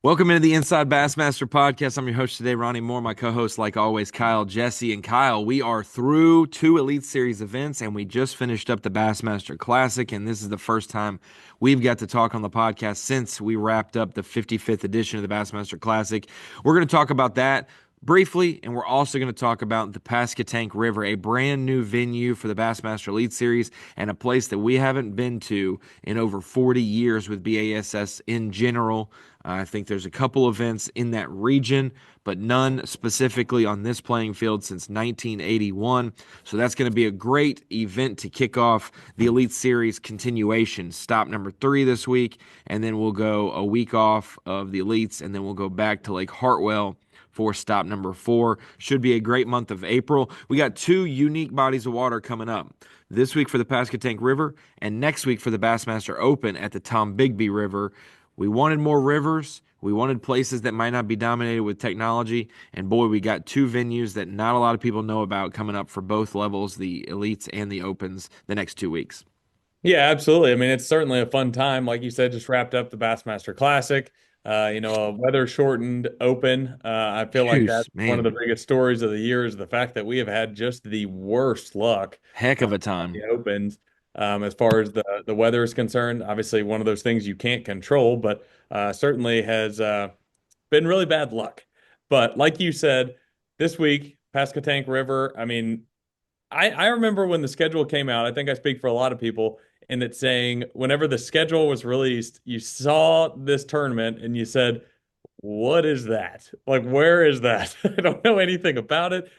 Welcome into the Inside Bassmaster Podcast. I'm your host today, Ronnie Moore. My co-host, like always, Kyle, Jessie, and Kyle. We are through two Elite Series events, and we just finished up the Bassmaster Classic, and this is the first time we've got to talk on the podcast since we wrapped up the 55th edition of the Bassmaster Classic. We're going to talk about that briefly, and we're also going to talk about the Pasquotank River, a brand new venue for the Bassmaster Elite Series and a place that we haven't been to in over 40 years with B.A.S.S in general. I think there's a couple events in that region, but none specifically on this playing field since 1981. So that's going to be a great event to kick off the Elite Series continuation. Stop number 3 this week, and then we'll go a week off of the Elites, and then we'll go back to Lake Hartwell for stop number 4. Should be a great month of April. We got two unique bodies of water coming up. This week for the Pasquotank River, and next week for the Bassmaster Open at the Tom Bigby River. We wanted more rivers. We wanted places that might not be dominated with technology. And boy, we got two venues that not a lot of people know about coming up for both levels, the Elites and the Opens, the next 2 weeks. Yeah, absolutely. I mean, it's certainly a fun time. Like you said, just wrapped up the Bassmaster Classic. A weather shortened open. I feel like Jeez, that's one of man, the biggest stories of the year is the fact that we have had just the worst luck heck of a at time. the opens as far as the weather is concerned. Obviously, one of those things you can't control, but certainly has been really bad luck. But like you said, this week, Pasquotank River. I mean, I remember when the schedule came out, I think I speak for a lot of people, and it's saying whenever the schedule was released, you saw this tournament and you said, what is that? Like, where is that? I don't know anything about it,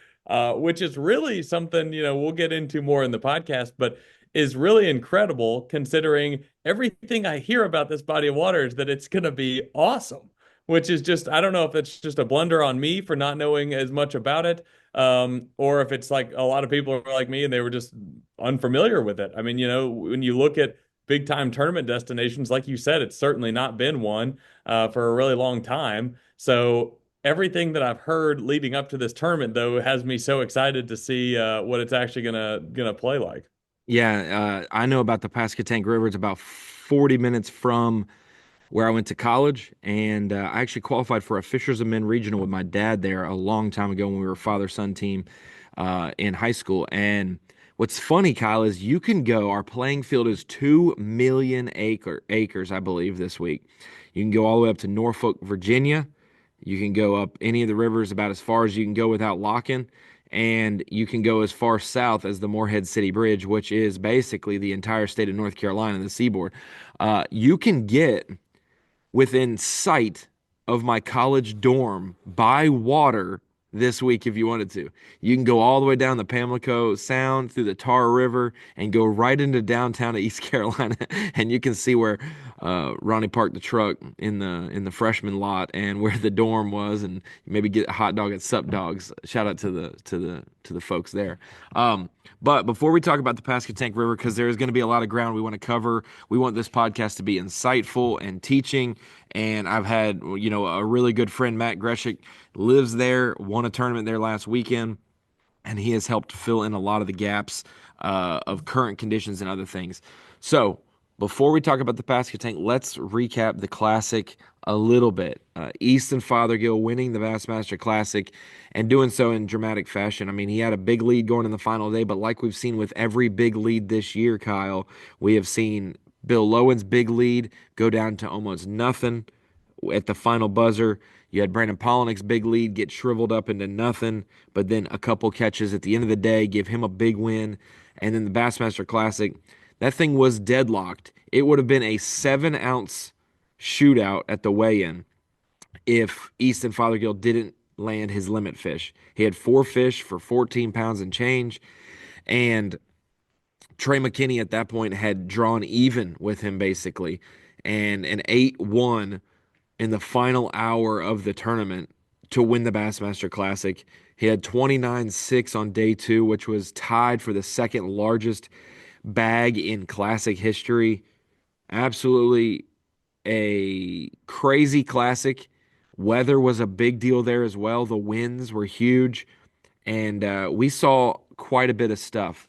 which is really something, we'll get into more in the podcast, but is really incredible considering everything I hear about this body of water is that it's going to be awesome, which is just, I don't know if it's just a blunder on me for not knowing as much about it, or if it's like a lot of people are like me and they were just unfamiliar with it. I mean, when you look at big time tournament destinations, like you said, it's certainly not been one for a really long time. So everything that I've heard leading up to this tournament, though, has me so excited to see what it's actually gonna play like. Yeah, I know about the Pasquotank River. It's about 40 minutes from where I went to college, and I actually qualified for a Fishers of Men regional with my dad there a long time ago when we were a father-son team in high school. And what's funny, Kyle, is you can go. Our playing field is 2 million acres, I believe, this week. You can go all the way up to Norfolk, Virginia. You can go up any of the rivers about as far as you can go without locking. And you can go as far south as the Morehead City Bridge, which is basically the entire state of North Carolina, the seaboard. You can get within sight of my college dorm by water this week if you wanted to. You can go all the way down the Pamlico Sound through the Tar River and go right into downtown East Carolina, and you can see where Ronnie parked the truck in the freshman lot and where the dorm was, and maybe get a hot dog at Sup Dogs. Shout out to the folks there. But before we talk about the Pasquotank River, because there is going to be a lot of ground we want to cover, we want this podcast to be insightful and teaching. And I've had, a really good friend, Matt Greshik, lives there, won a tournament there last weekend, and he has helped fill in a lot of the gaps of current conditions and other things. So before we talk about the Pasquotank, let's recap the Classic a little bit. Easton Fothergill winning the Bassmaster Classic and doing so in dramatic fashion. I mean, he had a big lead going in the final day, but like we've seen with every big lead this year, Kyle, we have seen Bill Lowen's big lead go down to almost nothing at the final buzzer. You had Brandon Polinick's big lead get shriveled up into nothing, but then a couple catches at the end of the day give him a big win. And then the Bassmaster Classic, that thing was deadlocked. It would have been a 7-ounce shootout at the weigh-in if Easton Fothergill didn't land his limit fish. He had 4 fish for 14 pounds and change, and Trey McKinney at that point had drawn even with him basically, and an 8-1 in the final hour of the tournament to win the Bassmaster Classic. He had 29-6 on day 2, which was tied for the second largest bag in Classic history. Absolutely a crazy Classic. Weather was a big deal there as well. The winds were huge, and we saw quite a bit of stuff.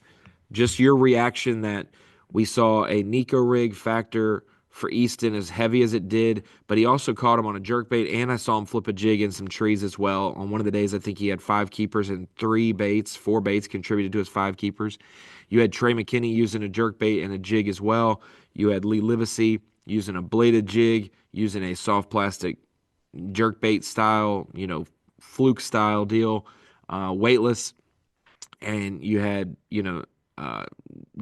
Just your reaction that we saw a Nico rig factor for Easton as heavy as it did, but he also caught him on a jerkbait, and I saw him flip a jig in some trees as well. On one of the days, I think he had 5 keepers and 3 baits. 4 baits contributed to his 5 keepers. You had Trey McKinney using a jerkbait and a jig as well. You had Lee Livesey using a bladed jig, using a soft plastic jerkbait style, fluke style deal, weightless. And you had, uh,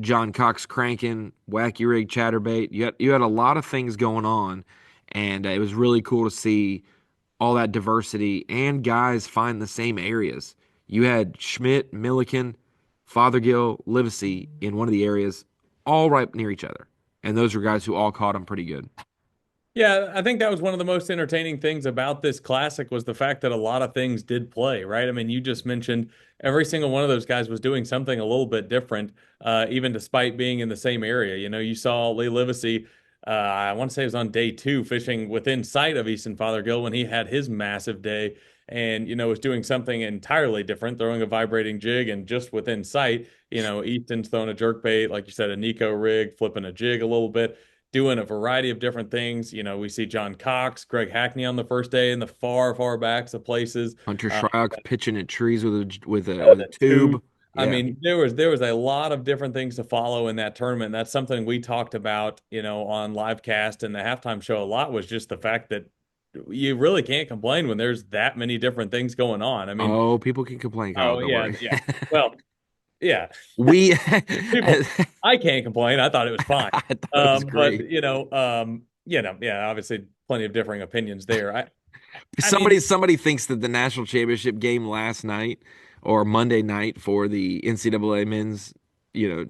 John Cox cranking, wacky rig, chatterbait. You had a lot of things going on, and it was really cool to see all that diversity and guys find the same areas. You had Schmidt, Milliken, Fothergill, Livesey in one of the areas, all right near each other, and those were guys who all caught them pretty good. Yeah, I think that was one of the most entertaining things about this classic was the fact that a lot of things did play, right? I mean, you just mentioned every single one of those guys was doing something a little bit different, even despite being in the same area. You saw Lee Livesey, I want to say it was on day 2, fishing within sight of Easton Fothergill when he had his massive day and, was doing something entirely different, throwing a vibrating jig and just within sight, Easton's throwing a jerkbait, like you said, a Nico rig, flipping a jig a little bit, doing a variety of different things. We see John Cox, Greg Hackney on the first day in the far, far backs of places. Hunter Shryock pitching at trees with a The tube. two. I Yeah. mean, there was a lot of different things to follow in that tournament. That's something we talked about, on livecast and the halftime show a lot was just the fact that you really can't complain when there's that many different things going on. I mean, Oh, people can complain, Kyle. oh Don't yeah, worry. yeah. Well, yeah. We People, I can't complain. I thought it was fine. I thought it was But great. yeah, obviously plenty of differing opinions there. I mean, Somebody thinks that the national championship game last night or Monday night for the NCAA men's,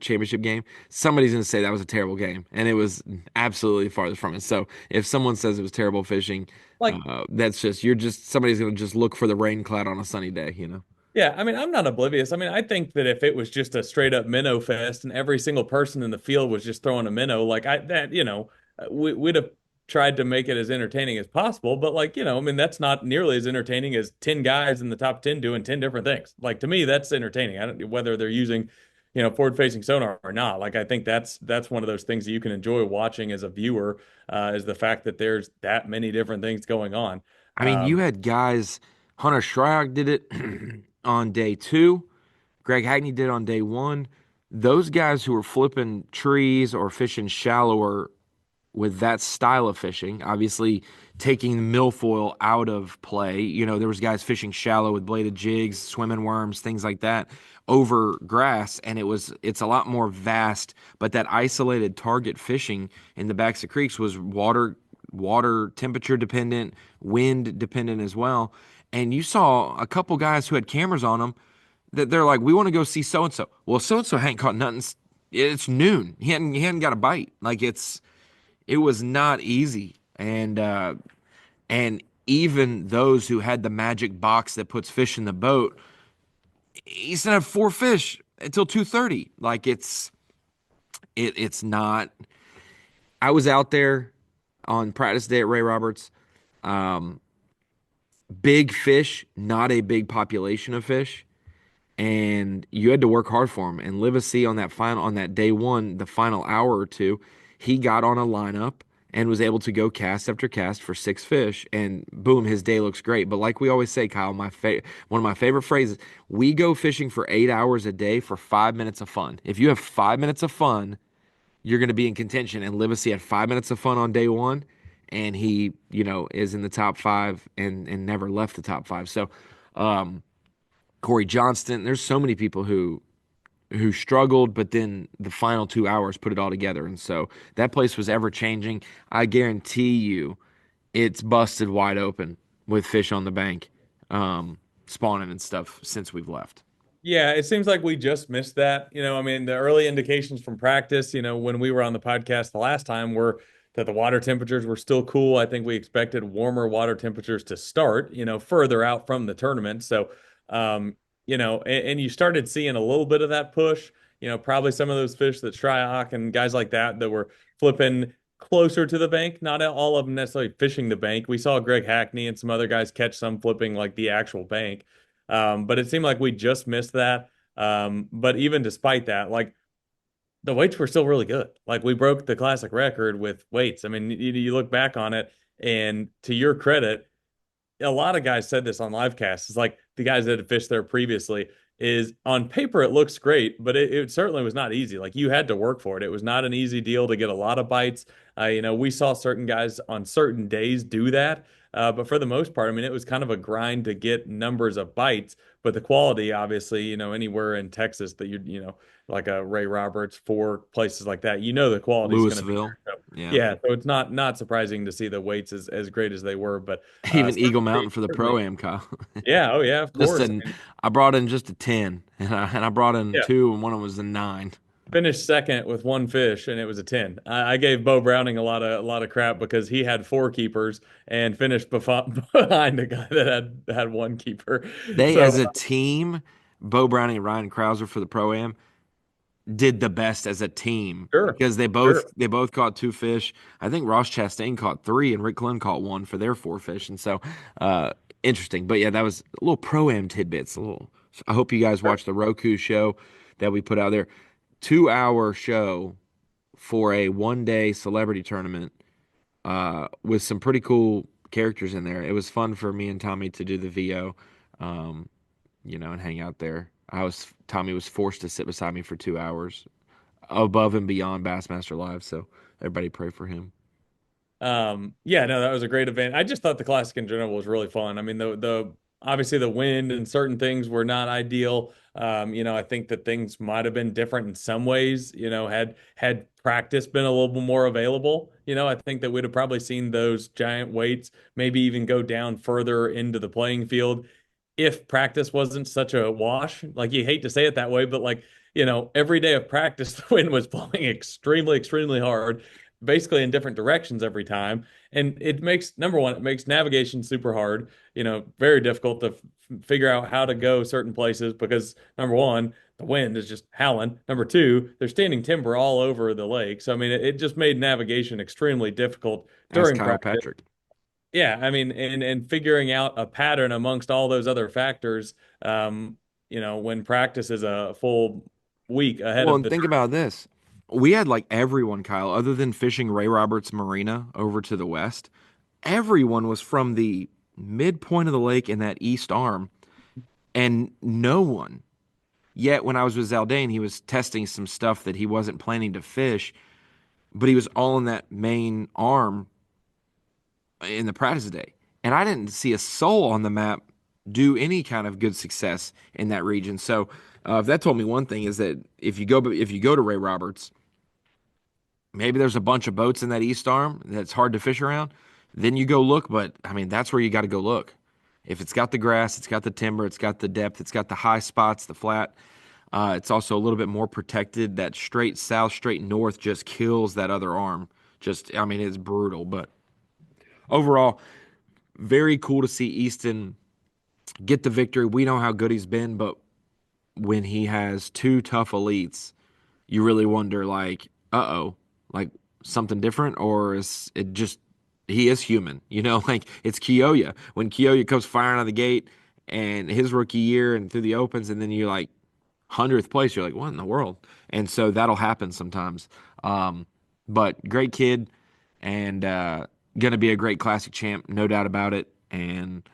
championship game, somebody's going to say that was a terrible game, and it was absolutely farthest from it. So if someone says it was terrible fishing, like, that's just somebody's going to just look for the rain cloud on a sunny day. yeah, I mean, I'm not oblivious. I mean, I think that if it was just a straight up minnow fest and every single person in the field was just throwing a minnow, like we'd have tried to make it as entertaining as possible. But I mean, that's not nearly as entertaining as 10 guys in the top 10 doing 10 different things. Like to me, that's entertaining. I don't whether they're using, forward facing sonar or not. Like I think that's one of those things that you can enjoy watching as a viewer, is the fact that there's that many different things going on. I mean, you Um, had guys, Hunter Shryock did it on day 2. Greg Hackney did on day 1. Those guys who were flipping trees or fishing shallower with that style of fishing, obviously taking milfoil out of play. There was guys fishing shallow with bladed jigs, swimming worms, things like that over grass, and it's a lot more vast. But that isolated target fishing in the backs of creeks was water temperature dependent, wind dependent as well. And you saw a couple guys who had cameras on them that they're like, we want to go see so and so. Well, so and so hadn't caught nothing. It's noon. He hadn't got a bite. Like it was not easy. And even those who had the magic box that puts fish in the boat, he still had 4 fish until 2:30. Like it's not. I was out there on practice day at Ray Roberts. Um, Big fish, not a big population of fish, and you had to work hard for him. And Livesey on that day 1, the final hour or two, he got on a lineup and was able to go cast after cast for 6 fish, and boom, his day looks great. But like we always say, Kyle, one of my favorite phrases: we go fishing for 8 hours a day for 5 minutes of fun. If you have 5 minutes of fun, you're going to be in contention. And Livesey had 5 minutes of fun on day 1, and he, is in the top 5 and never left the top 5. So, Corey Johnston, there's so many people who struggled, but then the final 2 hours put it all together. And so that place was ever changing. I guarantee you it's busted wide open with fish on the bank, spawning and stuff since we've left. Yeah, it seems like we just missed that. I mean, the early indications from practice, when we were on the podcast the last time were that the water temperatures were still cool. I think we expected warmer water temperatures to start, further out from the tournament. So, and you started seeing a little bit of that push, probably some of those fish that Shryock and guys like that were flipping closer to the bank, not all of them necessarily fishing the bank. We saw Greg Hackney and some other guys catch some flipping like the actual bank. But it seemed like we just missed that. But even despite that, like the weights were still really good. Like we broke the classic record with weights. I mean, you look back on it, and to your credit, a lot of guys said this on live casts. It's like the guys that had fished there previously is on paper it looks great, but it certainly was not easy. Like you had to work for it. It was not an easy deal to get a lot of bites. We saw certain guys on certain days do that. But for the most part, I mean, it was kind of a grind to get numbers of bites, but the quality, obviously, anywhere in Texas that like a Ray Roberts, for places like that, the quality is going to be Louisville. there. So, Yeah. yeah, so it's not surprising to see the weights as great as they were, but Even Eagle certainly, Mountain for the certainly. Pro-Am, Kyle. Yeah, oh yeah, of Just course. an, I mean, I brought in just a 10, and I brought in yeah, two, and one of them was a 9. finished second with one fish, and it was a 10. I gave Bo Browning a lot of crap because he had four keepers and finished behind a guy that had one keeper. They, So as a team, Bo Browning and Ryan Krauser for the Pro-Am, did the best as a team sure, because they both sure. they both caught 2 fish. I think Ross Chastain caught 3 and Rick Clunn caught 1 for their 4 fish. And so interesting. But yeah, that was a little pro-am tidbits. A little I hope you guys watched the Roku show that we put out there. 2-hour show for a 1-day celebrity tournament with some pretty cool characters in there. It was fun for me and Tommy to do the VO. Um, and hang out there. Tommy was forced to sit beside me for 2 hours above and beyond Bassmaster Live. So everybody pray for him. Yeah, no, that was a great event. I just thought the classic in general was really fun. I mean, the obviously the wind and certain things were not ideal. I think that things might have been different in some ways. Had practice been a little bit more available, I think that we'd have probably seen those giant weights maybe even go down further into the playing field if practice wasn't such a wash. Like you hate to say it that way, but like, every day of practice, the wind was blowing extremely, extremely hard, basically in different directions every time. And it makes, number one, it makes navigation super hard, very difficult to figure out how to go certain places because number one, the wind is just howling. Number two, there's standing timber all over the lake. So, I mean, it just made navigation extremely difficult Ask during Kyle practice. Patrick. Yeah, I mean, and figuring out a pattern amongst all those other factors, when practice is a full week ahead Well, of and the think about this. We had like everyone, Kyle, other than fishing Ray Roberts Marina over to the west, everyone was from the midpoint of the lake in that east arm, and no one. Yet when I was with Zaldane, he was testing some stuff that he wasn't planning to fish, but he was all in that main arm in the practice day. And I didn't see a soul on the map do any kind of good success in that region. So if that told me one thing is that if you go to Ray Roberts, maybe there's a bunch of boats in that east arm that's hard to fish around. Then you go look, but I mean that's where you got to go look. If it's got the grass, it's got the timber, it's got the depth, it's got the high spots, the flat. It's also a little bit more protected. That straight south, straight north just kills that other arm. Just, I mean, it's brutal. But overall, very cool to see Easton get the victory. We know how good he's been, but when he has two tough elites, you really wonder, like, uh-oh, like something different, or is it just he is human, like it's Kiyoya. When Kiyoya comes firing out of the gate and his rookie year and through the opens, and then you're like 100th place, you're like, what in the world? And so that'll happen sometimes. But great kid and gonna be a great classic champ, no doubt about it. And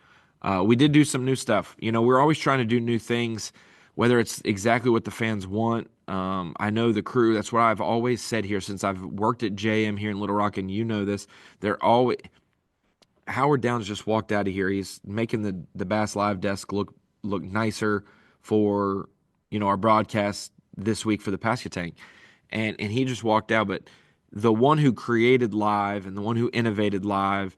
we did do some new stuff. We're always trying to do new things, whether it's exactly what the fans want. I know the crew, that's what I've always said here since I've worked at JM here in Little Rock, and this. They're always Howard Downs just walked out of here. He's making the Bass Live desk look nicer for our broadcast this week for the Pasquotank, and he just walked out. But the one who created live and the one who innovated live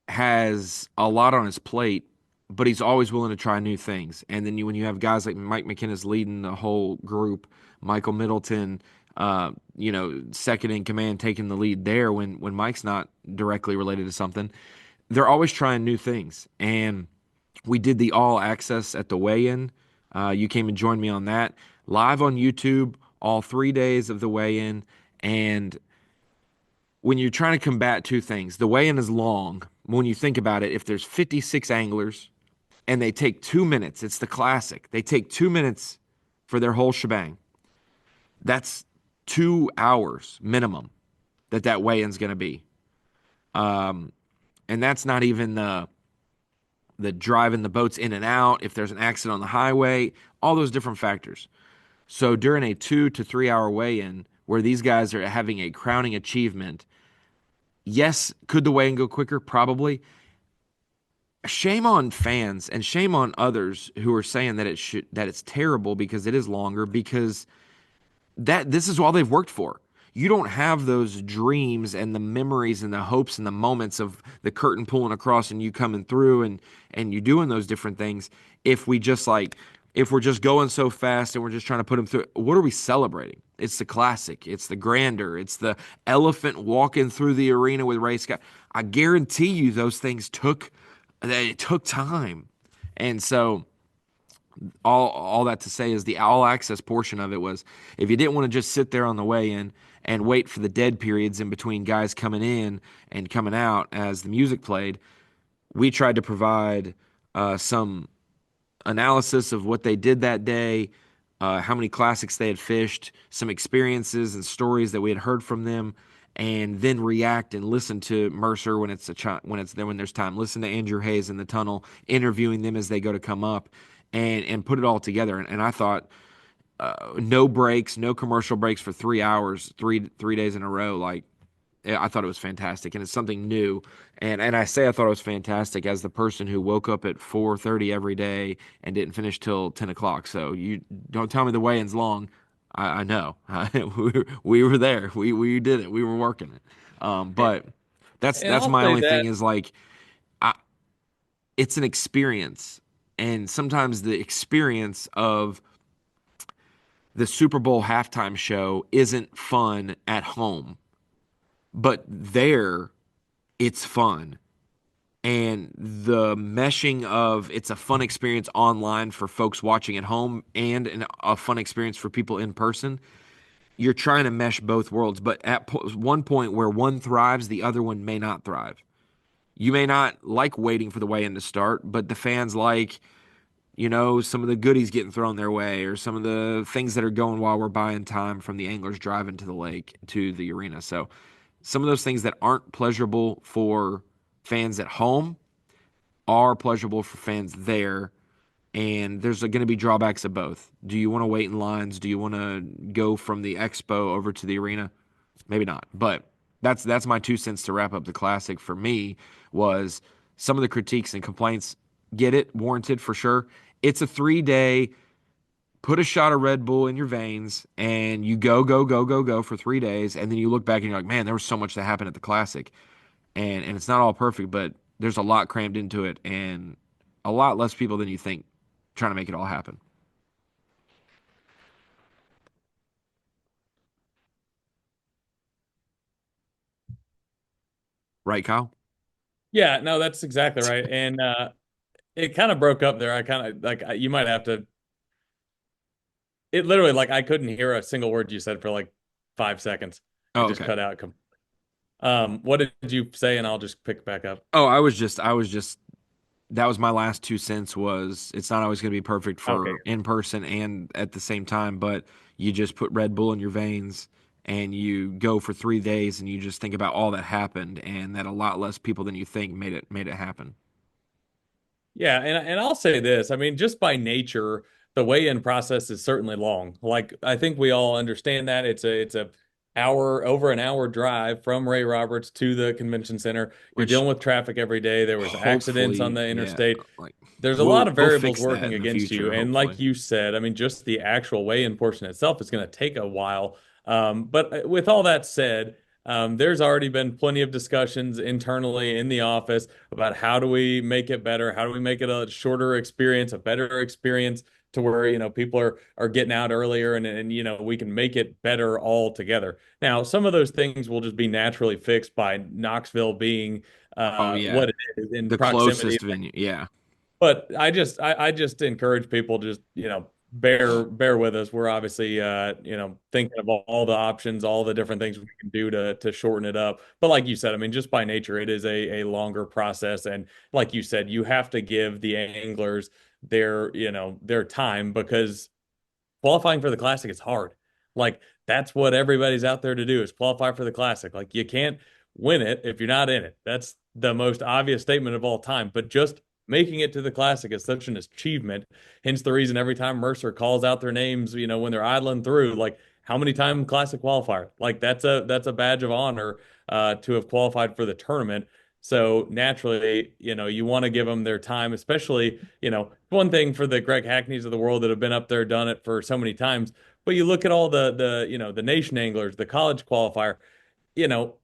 has a lot on his plate, but he's always willing to try new things. And then when you have guys like Mike McKenna's leading the whole group, Michael Middleton, second in command, taking the lead there when Mike's not directly related to something, they're always trying new things. And we did the all access at the weigh-in. You came and joined me on that live on YouTube all 3 days of the weigh-in. And when you're trying to combat two things, the weigh-in is long. When you think about it, if there's 56 anglers and they take 2 minutes, it's the classic. They take 2 minutes for their whole shebang. That's 2 hours minimum that weigh-in's going to be. Um, and that's not even the driving the boats in and out, if there's an accident on the highway, all those different factors. So during a 2 to 3 hour weigh-in where these guys are having a crowning achievement, yes, could the weigh-in go quicker? Probably. Shame on fans and shame on others who are saying that it's terrible because it is longer, because this is all they've worked for. You don't have those dreams and the memories and the hopes and the moments of the curtain pulling across and you coming through and you doing those different things if we just like if we're just going so fast and we're just trying to put them through. What are we celebrating? It's the classic, it's the grandeur, it's the elephant walking through the arena with race guy. I guarantee you those things took time. And so all that to say is the all access portion of it was, if you didn't want to just sit there on the way in and wait for the dead periods in between guys coming in and coming out as the music played, we tried to provide some analysis of what they did that day, how many classics they had fished, some experiences and stories that we had heard from them, and then react and listen to Mercer when there's time. Listen to Andrew Hayes in the tunnel, interviewing them as they go to come up, and put it all together. And I thought, no breaks, no commercial breaks for 3 hours, three days in a row. Like, I thought it was fantastic, and it's something new. And I say I thought it was fantastic as the person who woke up at 4:30 every day and didn't finish till 10 o'clock. So you don't tell me the weigh-in's long. I know. We were there. We did it. We were working it. But And that's I'll my say only that. thing is like, I, it's an experience, and sometimes the experience of the Super Bowl halftime show isn't fun at home, but there it's fun. And the meshing of it's a fun experience online for folks watching at home and a fun experience for people in person. You're trying to mesh both worlds, but at one point where one thrives, the other one may not thrive. You may not like waiting for the weigh-in to start, but the fans like, some of the goodies getting thrown their way, or some of the things that are going while we're buying time from the anglers driving to the lake to the arena. So some of those things that aren't pleasurable for fans at home are pleasurable for fans there. And there's going to be drawbacks of both. Do you want to wait in lines? Do you want to go from the expo over to the arena? Maybe not. But that's my 2 cents to wrap up the classic. For me, was some of the critiques and complaints, get it, warranted for sure. It's a 3 day, put a shot of Red Bull in your veins, and you go for 3 days, and then you look back and you're like, man, there was so much that happened at the classic. And it's not all perfect, but there's a lot crammed into it, and a lot less people than you think trying to make it all happen. Right, Kyle? Yeah, no, that's exactly right. And it kind of broke up there. I kind of like you might have to. It literally like I couldn't hear a single word you said for like 5 seconds. It Oh, just okay. cut out. What did you say? And I'll just pick back up. Oh, I was just that was my last 2 cents. Was it's not always going to be perfect Okay. for in person and at the same time, but you just put Red Bull in your veins and you go for 3 days and you just think about all that happened and that a lot less people than you think made it happen. Yeah, and I'll say this. I mean, just by nature, the weigh-in process is certainly long. Like I think we all understand that it's a over an hour drive from Ray Roberts to the convention center. You're Which dealing with traffic every day. There was accidents on hopefully, the yeah, interstate. like There's a lot we'll of we'll variables fix that working in the against you. future, And like hopefully. you said, I mean, just the actual weigh-in portion itself is going to take a while. But with all that said, there's already been plenty of discussions internally in the office about how do we make it better? How do we make it a shorter experience, a better experience to where, people are getting out earlier and we can make it better all together. Now, some of those things will just be naturally fixed by Knoxville being Oh yeah, what it is in the proximity. closest venue. Yeah, But I just encourage people just, bear with us. We're obviously thinking of all the options, all the different things we can do to shorten it up. But like you said, I mean, just by nature, it is a longer process. And like you said, you have to give the anglers their time because qualifying for the classic is hard. Like that's what everybody's out there to do is qualify for the Classic. Like you can't win it if you're not in it. That's the most obvious statement of all time. But just making it to the Classic is such an achievement. Hence the reason every time Mercer calls out their names, when they're idling through, like how many time Classic qualifier? Like that's a badge of honor to have qualified for the tournament. So naturally, you want to give them their time, especially, one thing for the Greg Hackneys of the world that have been up there, done it for so many times. But you look at all the nation anglers, the college qualifier, you know,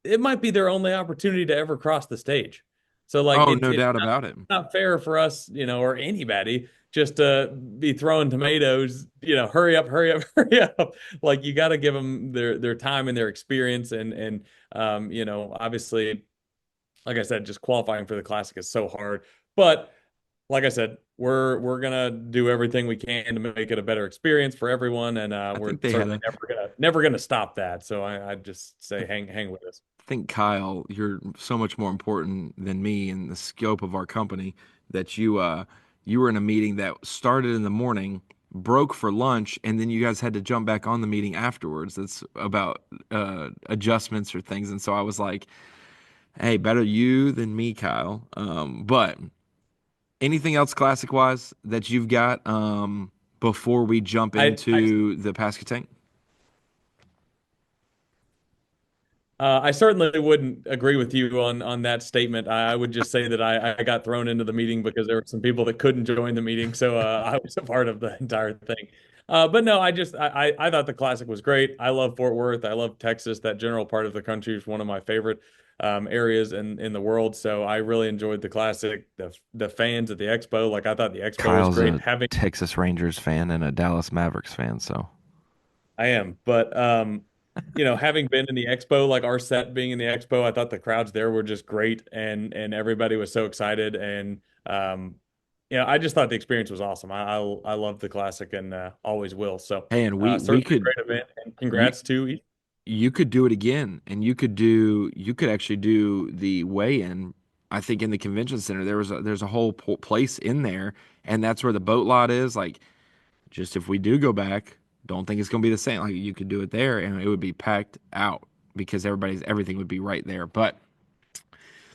it might be their only opportunity to ever cross the stage. So like Oh, it's no it's doubt not, about it. not fair for us, or anybody just to be throwing tomatoes, hurry up, hurry up, hurry up. Like you got to give them their time and their experience and obviously like I said, just qualifying for the classic is so hard. But like I said, we're gonna do everything we can to make it a better experience for everyone, and I we're think they had certainly a never gonna stop that. So I just say hang with us. think Kyle, you're so much more important than me in the scope of our company that you were in a meeting that started in the morning, broke for lunch, and then you guys had to jump back on the meeting afterwards. That's about adjustments or things. And so I was like, hey, better you than me, Kyle. But anything else classic wise that you've got before we jump I into the Pasquotank? I certainly wouldn't agree with you on that statement. I would just say that I got thrown into the meeting because there were some people that couldn't join the meeting, so I was a part of the entire thing. But no, I thought the Classic was great. I love Fort Worth. I love Texas. That general part of the country is one of my favorite areas in the world. So I really enjoyed the Classic. The fans at the Expo, like I thought the Expo was Kyle's great. a Texas Rangers fan and a Dallas Mavericks fan, so I am, but having been in the expo, like our set being in the expo, I thought the crowds there were just great, and everybody was so excited, and I just thought the experience was awesome. I love the classic and always will. So hey, and we certainly a could great event, and you congrats to. you could do it again, and you could actually do the weigh-in. I think in the convention center there's a whole place in there, and that's where the boat lot is. Like, just if we do go back, don't think it's gonna be the same. Like, you could do it there, and it would be packed out because everything would be right there. But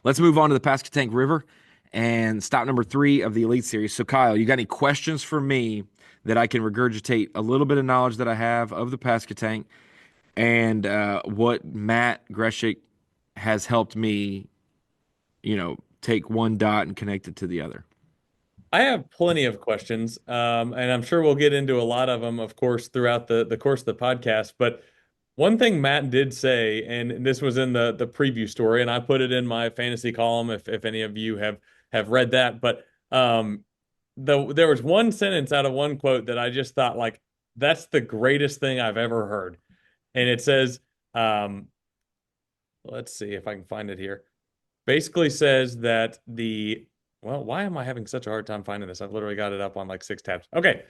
let's move on to the Pasquotank River and stop number 3 of the Elite Series. So, Kyle, you got any questions for me that I can regurgitate a little bit of knowledge that I have of the Pasquotank and what Matt Greshik has helped me, take one dot and connect it to the other? I have plenty of questions, and I'm sure we'll get into a lot of them, of course, throughout the course of the podcast. But one thing Matt did say, and this was in the preview story, and I put it in my fantasy column if any of you have read that. But there was one sentence out of one quote that I just thought like that's the greatest thing I've ever heard, and it says, um, let's see if I can find it here. Basically says that why am I having such a hard time finding this? I've literally got it up on like 6 tabs. Okay.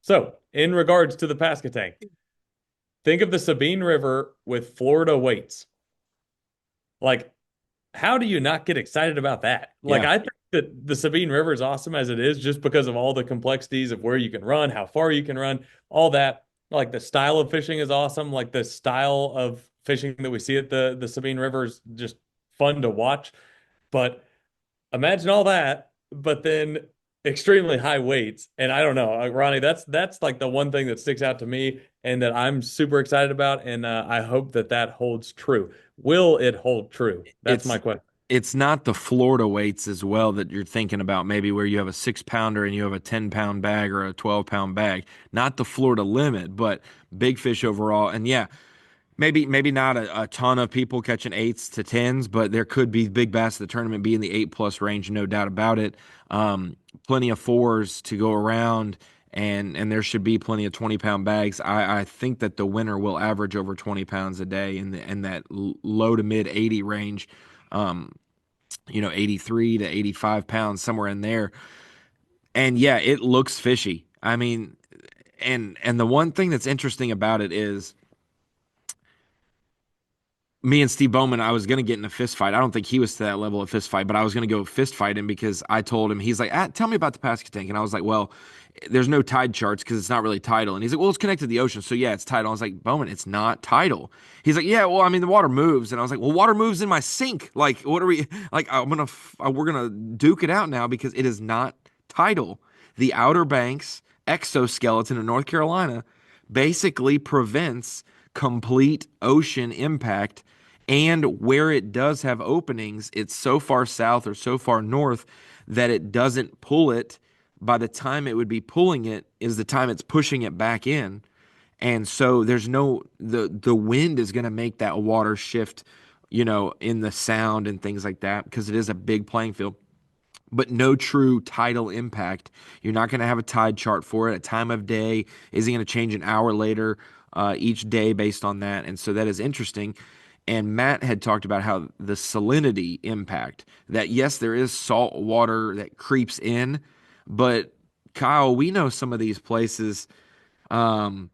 So, in regards to the Pasquotank, think of the Sabine River with Florida weights. Like, how do you not get excited about that? Like, Yeah, I think that the Sabine River is awesome as it is just because of all the complexities of where you can run, how far you can run, all that. Like, the style of fishing is awesome. Like, the style of fishing that we see at the Sabine River is just fun to watch. But imagine all that, but then extremely high weights. And I don't know, Ronnie, that's like the one thing that sticks out to me and that I'm super excited about. And I hope that holds true. Will it hold true? That's my it's question. it's not the Florida weights as well that you're thinking about, maybe where you have a 6 pounder and you have a 10 pound bag or a 12 pound bag. Not the Florida limit, but big fish overall. And yeah, maybe not a ton of people catching eights to tens, but there could be big bass of the tournament be in the 8+ range, no doubt about it. Plenty of fours to go around, and there should be plenty of 20 pound bags. I think that the winner will average over 20 pounds a day in that low to mid 80 range. 83 to 85 pounds, somewhere in there. And yeah, it looks fishy. I mean, and the one thing that's interesting about it is me and Steve Bowman, I was going to get in a fist fight. I don't think he was to that level of fist fight, but I was going to go fist fight him because I told him, he's like, tell me about the Pasquotank. And I was like, well, there's no tide charts because it's not really tidal. And he's like, well, it's connected to the ocean. So yeah, it's tidal. I was like, Bowman, it's not tidal. He's like, yeah, well, I mean, the water moves. And I was like, well, water moves in my sink. Like, what are we, like, we're going to duke it out now because it is not tidal. The Outer Banks exoskeleton in North Carolina basically prevents complete ocean impact. And where it does have openings, it's so far south or so far north that it doesn't pull it. By the time it would be pulling it is the time it's pushing it back in. And so there's no the wind is going to make that water shift, in the sound and things like that because it is a big playing field, but no true tidal impact. You're not going to have a tide chart for it. A time of day isn't going to change an hour later each day based on that. And so that is interesting. And Matt had talked about how the salinity impact, that yes, there is salt water that creeps in, but Kyle, we know some of these places. Um,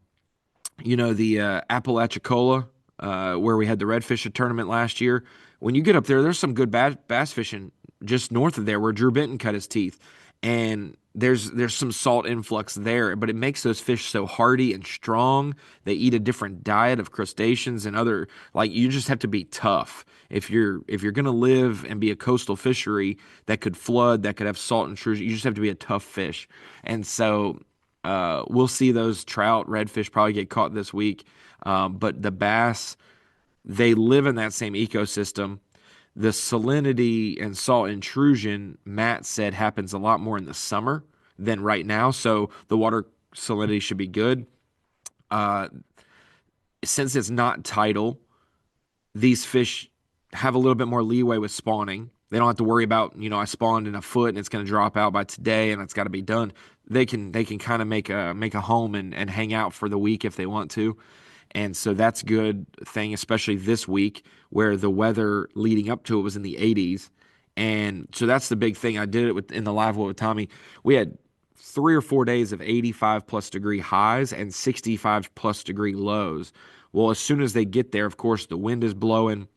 the Apalachicola, where we had the redfish tournament last year. When you get up there, there's some good bass fishing just north of there where Drew Benton cut his teeth, and there's some salt influx there, but it makes those fish so hardy and strong. They eat a different diet of crustaceans and other, like, you just have to be tough if you're gonna live and be a coastal fishery that could flood, that could have salt intrusion. You just have to be a tough fish, and so we'll see those trout, redfish probably get caught this week. But the bass, they live in that same ecosystem. The salinity and salt intrusion, Matt said, happens a lot more in the summer than right now. So the water salinity should be good. Uh, since it's not tidal, these fish have a little bit more leeway with spawning. They don't have to worry about, I spawned in a foot and it's going to drop out by today and it's got to be done. They can kind of make a home and hang out for the week if they want to. And so that's a good thing, especially this week where the weather leading up to it was in the 80s. And so that's the big thing. I did it in the live with Tommy. We had 3 or 4 days of 85 plus degree highs and 65 plus degree lows. Well, as soon as they get there, of course, the wind is blowing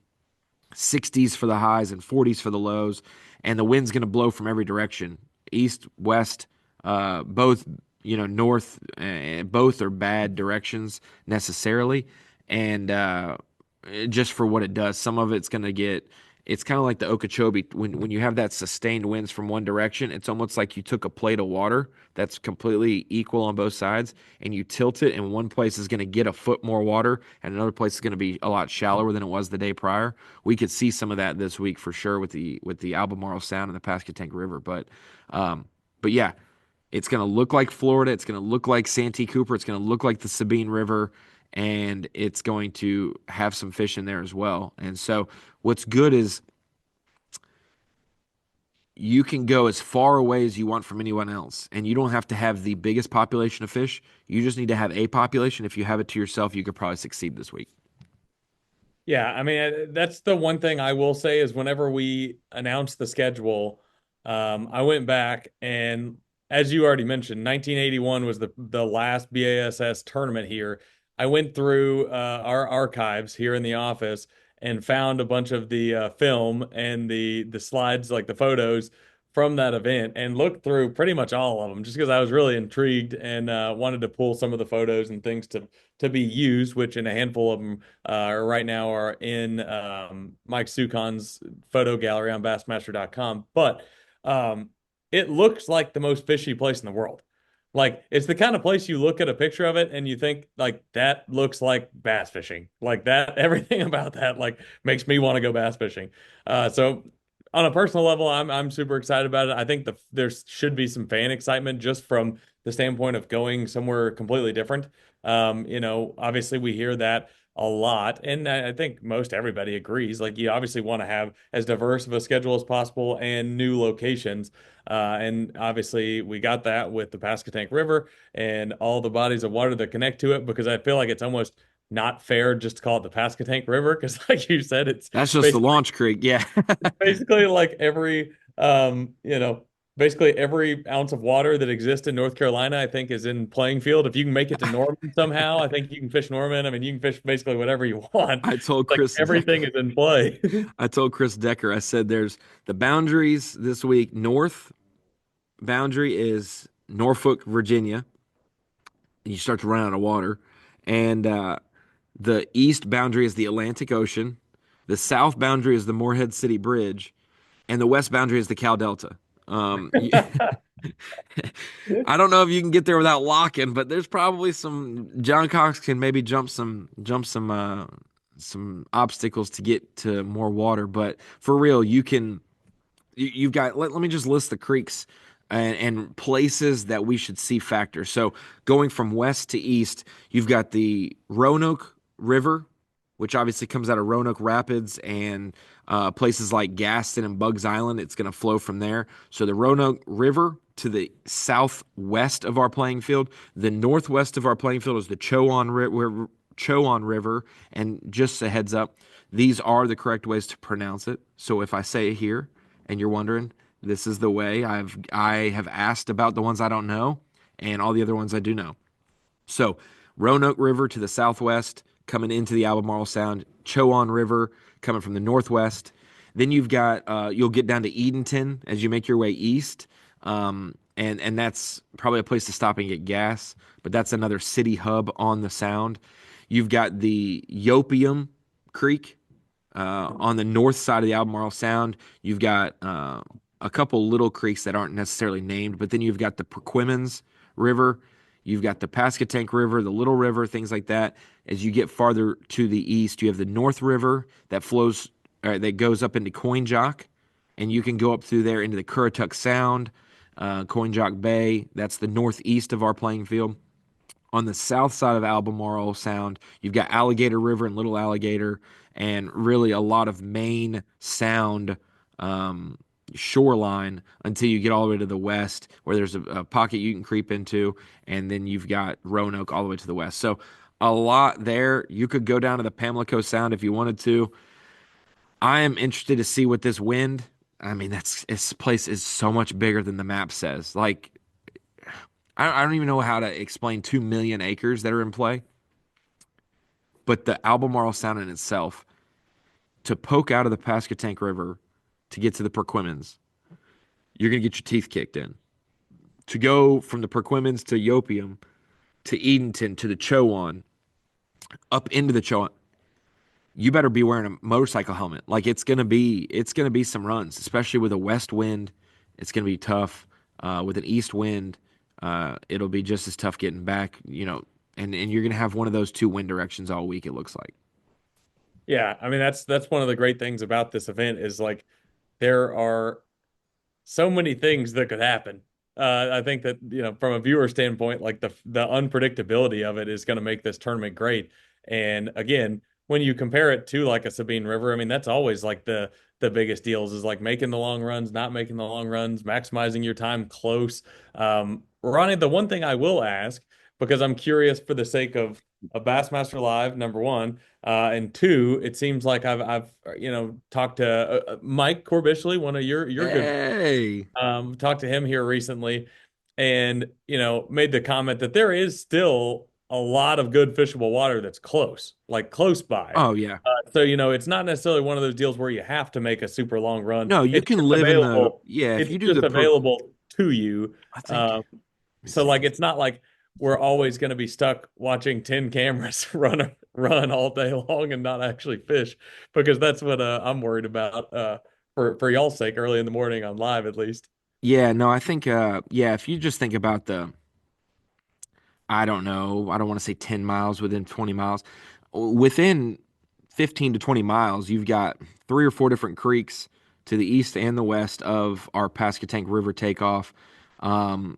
60s for the highs and 40s for the lows, and the wind's going to blow from every direction, east, west, both, north. Both are bad directions necessarily, and just for what it does, some of it's going to get. It's kind of like the Okeechobee when you have that sustained winds from one direction. It's almost like you took a plate of water that's completely equal on both sides, and you tilt it, and one place is going to get a foot more water, and another place is going to be a lot shallower than it was the day prior. We could see some of that this week for sure with the Albemarle Sound and the Pasquotank River, but yeah, it's going to look like Florida. It's going to look like Santee Cooper. It's going to look like the Sabine River, and it's going to have some fish in there as well. And so, what's good is you can go as far away as you want from anyone else, and you don't have to have the biggest population of fish. You just need to have a population. If you have it to yourself, you could probably succeed this week. Yeah, I mean, that's the one thing I will say is whenever we announced the schedule, I went back and as you already mentioned, 1981 was the last BASS tournament here. I went through our archives here in the office and found a bunch of the film and the slides, like the photos from that event, and looked through pretty much all of them just because I was really intrigued and wanted to pull some of the photos and things to be used, which in a handful of them right now are in Mike Sukon's photo gallery on Bassmaster.com. But it looks like the most fishy place in the world. Like it's the kind of place you look at a picture of it and you think like that looks like bass fishing. Like that, everything about that like makes me want to go bass fishing. So on a personal level, I'm super excited about it. I think there should be some fan excitement just from the standpoint of going somewhere completely different. Obviously we hear that a lot, and I think most everybody agrees. Like you obviously want to have as diverse of a schedule as possible and new locations. And obviously we got that with the Pasquotank River and all the bodies of water that connect to it, because I feel like it's almost not fair just to call it the Pasquotank River because, like you said, it's That's just the basically launch creek. Yeah. basically like every basically every ounce of water that exists in North Carolina, I think, is in playing field. If you can make it to Norman somehow, I think you can fish Norman. I mean, you can fish basically whatever you want. I told Like Chris everything Decker. is in play. I told Chris Decker. I said there's the boundaries this week. North boundary is Norfolk, Virginia, and you start to run out of water, and the east boundary is the Atlantic Ocean. The south boundary is the Morehead City Bridge, and the west boundary is the Cal Delta. Um, I don't know if you can get there without locking, but there's probably some John Cox can maybe jump some obstacles to get to more water. But for real, you've got let me just list the creeks and places that we should see factor. So going from west to east, you've got the Roanoke River, which obviously comes out of Roanoke Rapids and places like Gaston and Bugs Island. It's going to flow from there. So the Roanoke River to the southwest of our playing field. The northwest of our playing field is the Chowan River. And just a heads up, these are the correct ways to pronounce it. So if I say it here and you're wondering, this is the way I have asked about the ones I don't know and all the other ones I do know. So Roanoke River to the southwest, coming into the Albemarle Sound, Chowan River coming from the northwest. Then you've got you'll get down to Edenton as you make your way east, and that's probably a place to stop and get gas. But that's another city hub on the Sound. You've got the Yopium Creek on the north side of the Albemarle Sound. You've got a couple little creeks that aren't necessarily named, but then you've got the Perquimans River. You've got the Pasquotank River, the Little River, things like that. As you get farther to the east, you have the North River that flows, that goes up into Coinjock, and you can go up through there into the Currituck Sound, Coinjock Bay. That's the northeast of our playing field. On the south side of Albemarle Sound, you've got Alligator River and Little Alligator, and really a lot of main sound shoreline until you get all the way to the west, where there's a pocket you can creep into, and then you've got Roanoke all the way to the west. So a lot there. You could go down to the Pamlico Sound if you wanted to. I am interested to see what this wind. I mean, this place is so much bigger than the map says. Like, I don't even know how to explain 2 million acres that are in play. But the Albemarle Sound in itself, to poke out of the Pasquotank River to get to the Perquimans, you're going to get your teeth kicked in. To go from the Perquimans to Yopium to Edenton to the Chowan, up into the Chowan, you better be wearing a motorcycle helmet. Like it's gonna be some runs, especially with a west wind. It's gonna be tough. With an east wind, it'll be just as tough getting back. And you're gonna have one of those two wind directions all week. It looks like. Yeah, I mean that's one of the great things about this event is like there are so many things that could happen. I think that from a viewer standpoint, like the unpredictability of it is going to make this tournament great. And again, when you compare it to like a Sabine River, I mean that's always like the biggest deals is like making the long runs, not making the long runs, maximizing your time close. Ronnie, the one thing I will ask because I'm curious for the sake of Bassmaster Live, number one. And two, it seems like I've talked to Mike Corbishley, one of your good Hey. talked to him here recently and made the comment that there is still a lot of good fishable water that's close, like close by. Oh yeah. So it's not necessarily one of those deals where you have to make a super long run. No, you It's can just live in the available. yeah. If It's you do just the pro, available to you. I think. Um, Let me so like see. it's not like we're always going to be stuck watching 10 cameras run all day long and not actually fish because that's what I'm worried about for y'all's sake early in the morning on live at least. Yeah, no, I think yeah, if you just think about the I don't know, I don't want to say 10 miles within 20 miles. Within 15 to 20 miles, you've got three or four different creeks to the east and the west of our Pasquotank River takeoff. And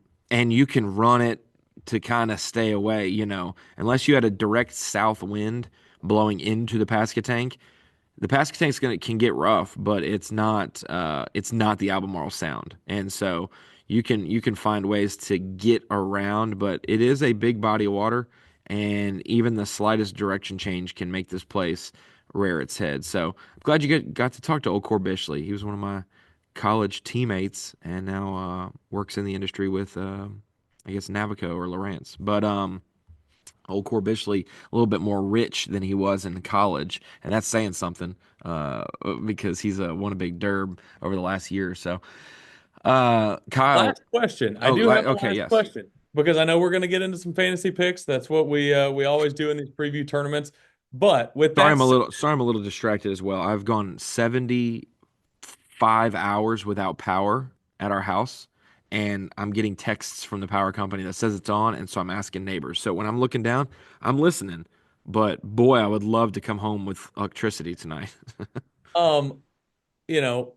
you can run it to kind of stay away, unless you had a direct south wind blowing into the Pasquotank. The Pasquotank's can get rough, but it's not the Albemarle Sound, and so you can find ways to get around, but it is a big body of water, and even the slightest direction change can make this place rear its head. So I'm glad you got to talk to old Corbishley. He was one of my college teammates, and now works in the industry with I guess Navico or Lowrance. But old Core Bishley a little bit more rich than he was in college, and that's saying something because he's won a big derb over the last year or so. Kyle, Last question. I oh, do have a okay, last yes. question because I know we're going to get into some fantasy picks. That's what we always do in these preview tournaments. But with that said, Sorry, I'm a little distracted as well. I've gone 75 hours without power at our house, and I'm getting texts from the power company that says it's on, and so I'm asking neighbors. So when I'm looking down, I'm listening. But boy, I would love to come home with electricity tonight. um, you know,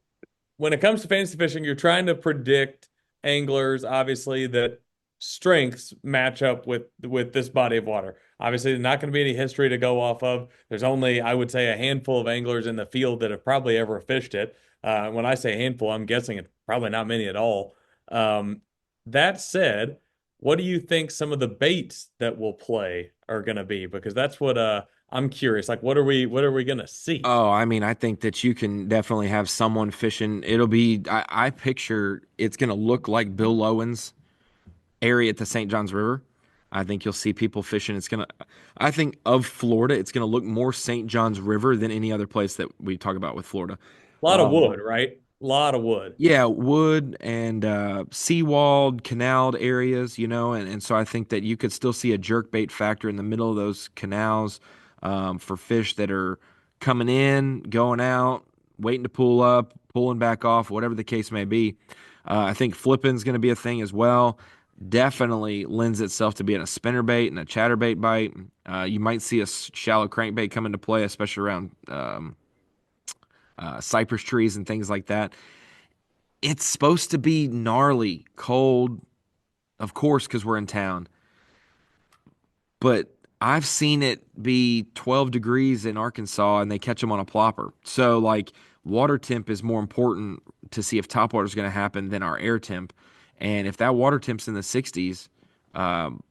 when it comes to fantasy fishing, you're trying to predict anglers, obviously, that strengths match up with this body of water. Obviously, there's not going to be any history to go off of. There's only, I would say, a handful of anglers in the field that have probably ever fished it. When I say handful, I'm guessing it's probably not many at all. Um, that said, what do you think some of the baits that will play are going to be? Because that's what I'm curious. Like, what are we going to see? Oh, I mean, I think that you can definitely have someone fishing. I picture it's going to look like Bill Lowen's area at the St. Johns River. I think you'll see people fishing. I think of Florida, it's gonna look more St. Johns River than any other place that we talk about with Florida. A lot of Um, wood, right? A lot of wood. yeah, wood and seawalled, canaled areas, and so I think that you could still see a jerkbait factor in the middle of those canals for fish that are coming in, going out, waiting to pull up, pulling back off, whatever the case may be. I think flipping's going to be a thing as well. Definitely lends itself to being a spinnerbait and a chatterbait bite. You might see a shallow crankbait come into play, especially around cypress trees and things like that. It's supposed to be gnarly, cold, of course, because we're in town. But I've seen it be 12 degrees in Arkansas and they catch them on a plopper. So, like, water temp is more important to see if topwater is going to happen than our air temp. And if that water temp's in the 60s, um,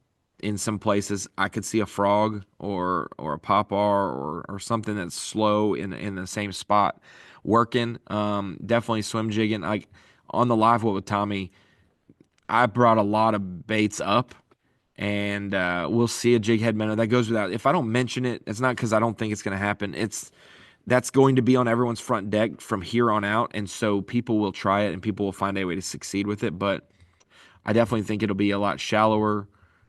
in some places, I could see a frog or a popar or something that's slow in the same spot working. Definitely swim jigging. Like on the live well with Tommy, I brought a lot of baits up, and we'll see a jig head minnow. That goes without. If I don't mention it, it's not because I don't think it's going to happen. That's going to be on everyone's front deck from here on out, and so people will try it and people will find a way to succeed with it. But I definitely think it'll be a lot shallower.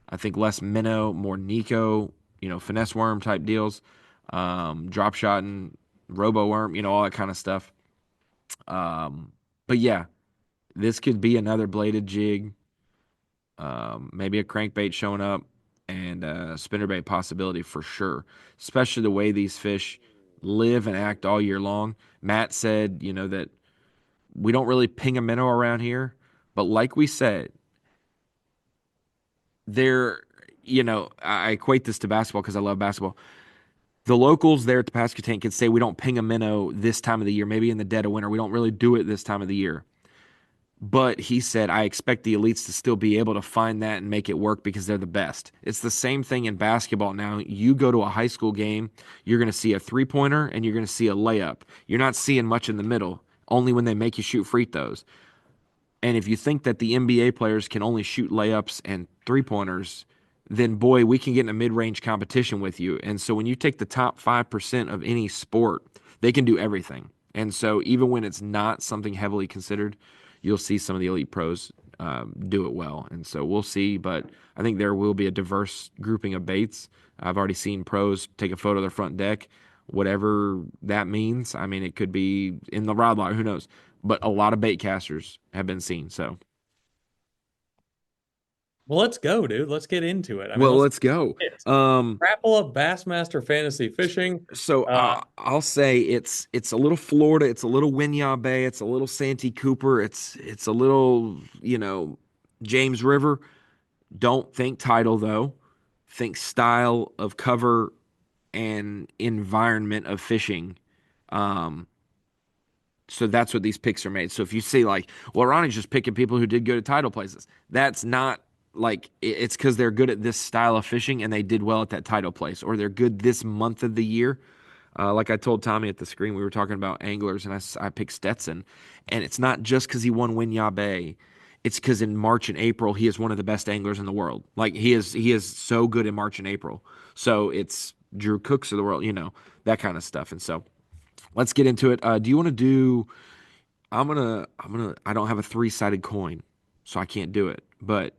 I think less minnow, more Nico, finesse worm type deals, drop shotting, robo worm, all that kind of stuff. But yeah, this could be another bladed jig, maybe a crankbait showing up, and a spinnerbait possibility for sure. Especially the way these fish live and act all year long. Matt said, that we don't really ping a minnow around here, but like we said, they're, I equate this to basketball because I love basketball. The locals there at the Pasquotank can say we don't ping a minnow this time of the year, maybe in the dead of winter. We don't really do it this time of the year. But he said, I expect the elites to still be able to find that and make it work because they're the best. It's the same thing in basketball now. You go to a high school game, you're going to see a three pointer and you're going to see a layup. You're not seeing much in the middle, only when they make you shoot free throws. And if you think that the NBA players can only shoot layups and three pointers, then boy, we can get in a mid range competition with you. And so when you take the top 5% of any sport, they can do everything. And so even when it's not something heavily considered, you'll see some of the elite pros do it well. And so we'll see. But I think there will be a diverse grouping of baits. I've already seen pros take a photo of their front deck, whatever that means. I mean, it could be in the rod locker, who knows? But a lot of bait casters have been seen. So, Well, let's go, dude. Let's get into it. I mean, well, let's let's go. it. Um, Rapala Bassmaster Fantasy Fishing. so Uh, I'll say it's a little Florida, it's a little Winyah Bay, it's a little Santee Cooper, it's a little James River. Don't think title though. Think style of cover and environment of fishing. Um, So that's what these picks are made. So if you see like, well, Ronnie's just picking people who did good at title places. That's not like it's because they're good at this style of fishing and they did well at that title place, or they're good this month of the year. Like I told Tommy at the screen, we were talking about anglers, and I picked Stetson, and it's not just because he won Winyah Bay. It's because in March and April he is one of the best anglers in the world. Like he is so good in March and April. So it's Drew Cooks of the world, that kind of stuff. And so let's get into it. Do you want to do? I don't have a three-sided coin, so I can't do it. But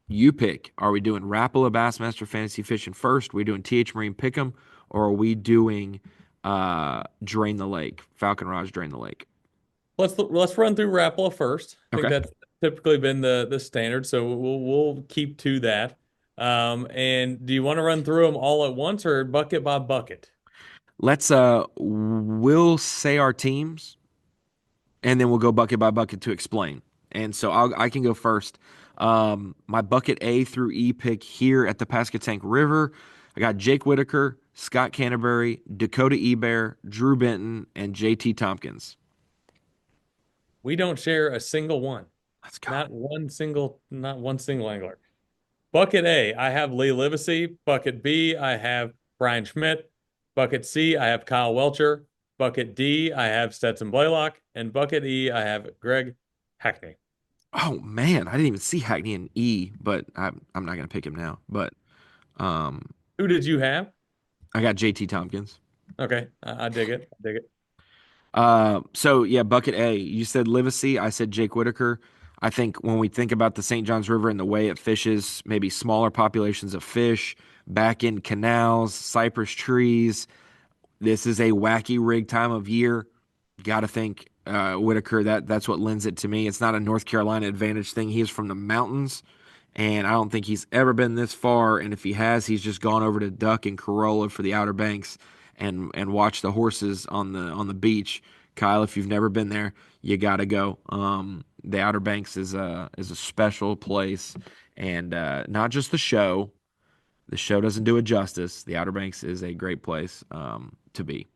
you pick. Are we doing Rapala Bassmaster Fantasy Fishing first? Are we doing TH Marine Pick'em, or are we doing Drain the Lake, Falcon Raj Drain the Lake? Let's run through Rapala first. I think Okay. that's typically been the standard, so we'll keep to that. And do you want to run through them all at once or bucket by bucket? Let's we'll say our teams, and then we'll go bucket by bucket to explain. And so I can go first. My bucket A through E pick here at the Pasquotank River. I got Jake Whitaker, Scott Canterbury, Dakota Ebear, Drew Benton, and JT Tompkins. We don't share a single one. Let's go. Not one single angler. Bucket A, I have Lee Livesey. Bucket B, I have Brian Schmidt. Bucket C, I have Kyle Welcher. Bucket D, I have Stetson Blaylock. And bucket E, I have Greg Hackney. Oh man, I didn't even see Hackney in E, but I'm not gonna pick him now. But um, Who did you have? I got JT Tompkins. Okay, I dig it. I dig it. So yeah, bucket A. You said Livesey. I said Jake Whitaker. I think when we think about the St. Johns River and the way it fishes, maybe smaller populations of fish, back in canals, cypress trees. This is a wacky rig time of year. Got to think Whitaker. That's what lends it to me. It's not a North Carolina advantage thing. He's from the mountains, and I don't think he's ever been this far. And if he has, he's just gone over to Duck and Corolla for the Outer Banks and watch the horses on the beach. Kyle, if you've never been there, you got to go. The Outer Banks is a special place, and not just the show. The show doesn't do it justice. The Outer Banks is a great place to be.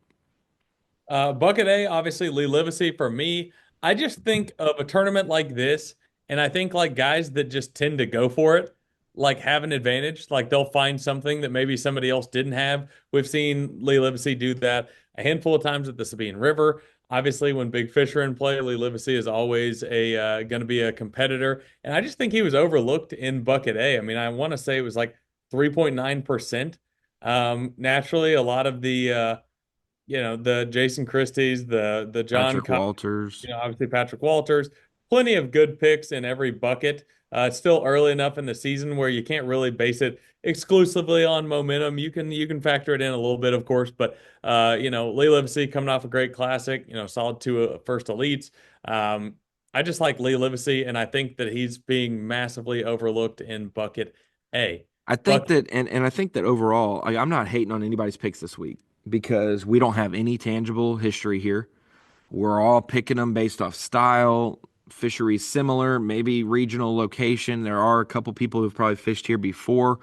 Bucket A, obviously Lee Livesey for me. I just think of a tournament like this, and I think like guys that just tend to go for it, like have an advantage. Like they'll find something that maybe somebody else didn't have. We've seen Lee Livesey do that a handful of times at the Sabine River. Obviously, when big fish are in play, Lee Livesey is always a going to be a competitor, and I just think he was overlooked in Bucket A. I mean, I want to say it was like 3.9%. Naturally, a lot of the Jason Christie's, the John Patrick Cox, Walters. obviously Patrick Walters, plenty of good picks in every bucket. It's still early enough in the season where you can't really base it exclusively on momentum. You can factor it in a little bit, of course, but Lee Livesey coming off a great classic, solid two first elites. I just like Lee Livesey, and I think that he's being massively overlooked in bucket A. I think Bucket that, and I think that overall, I'm not hating on anybody's picks this week because we don't have any tangible history here. We're all picking them based off style, fisheries similar, maybe regional location. There are a couple people who've probably fished here before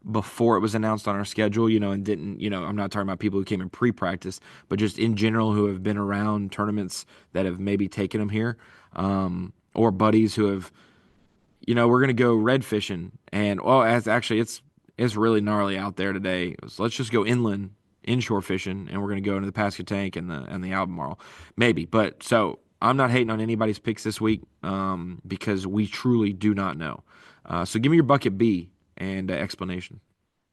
it was announced on our schedule, and didn't, I'm not talking about people who came in pre-practice, but just in general who have been around tournaments that have maybe taken them here, or buddies who have, we're gonna go red fishing, and well, as actually it's really gnarly out there today. So let's just go inshore fishing, and we're gonna go into the Pasquotank and the Albemarle, maybe. But so I'm not hating on anybody's picks this week, because we truly do not know. So give me your bucket B and explanation.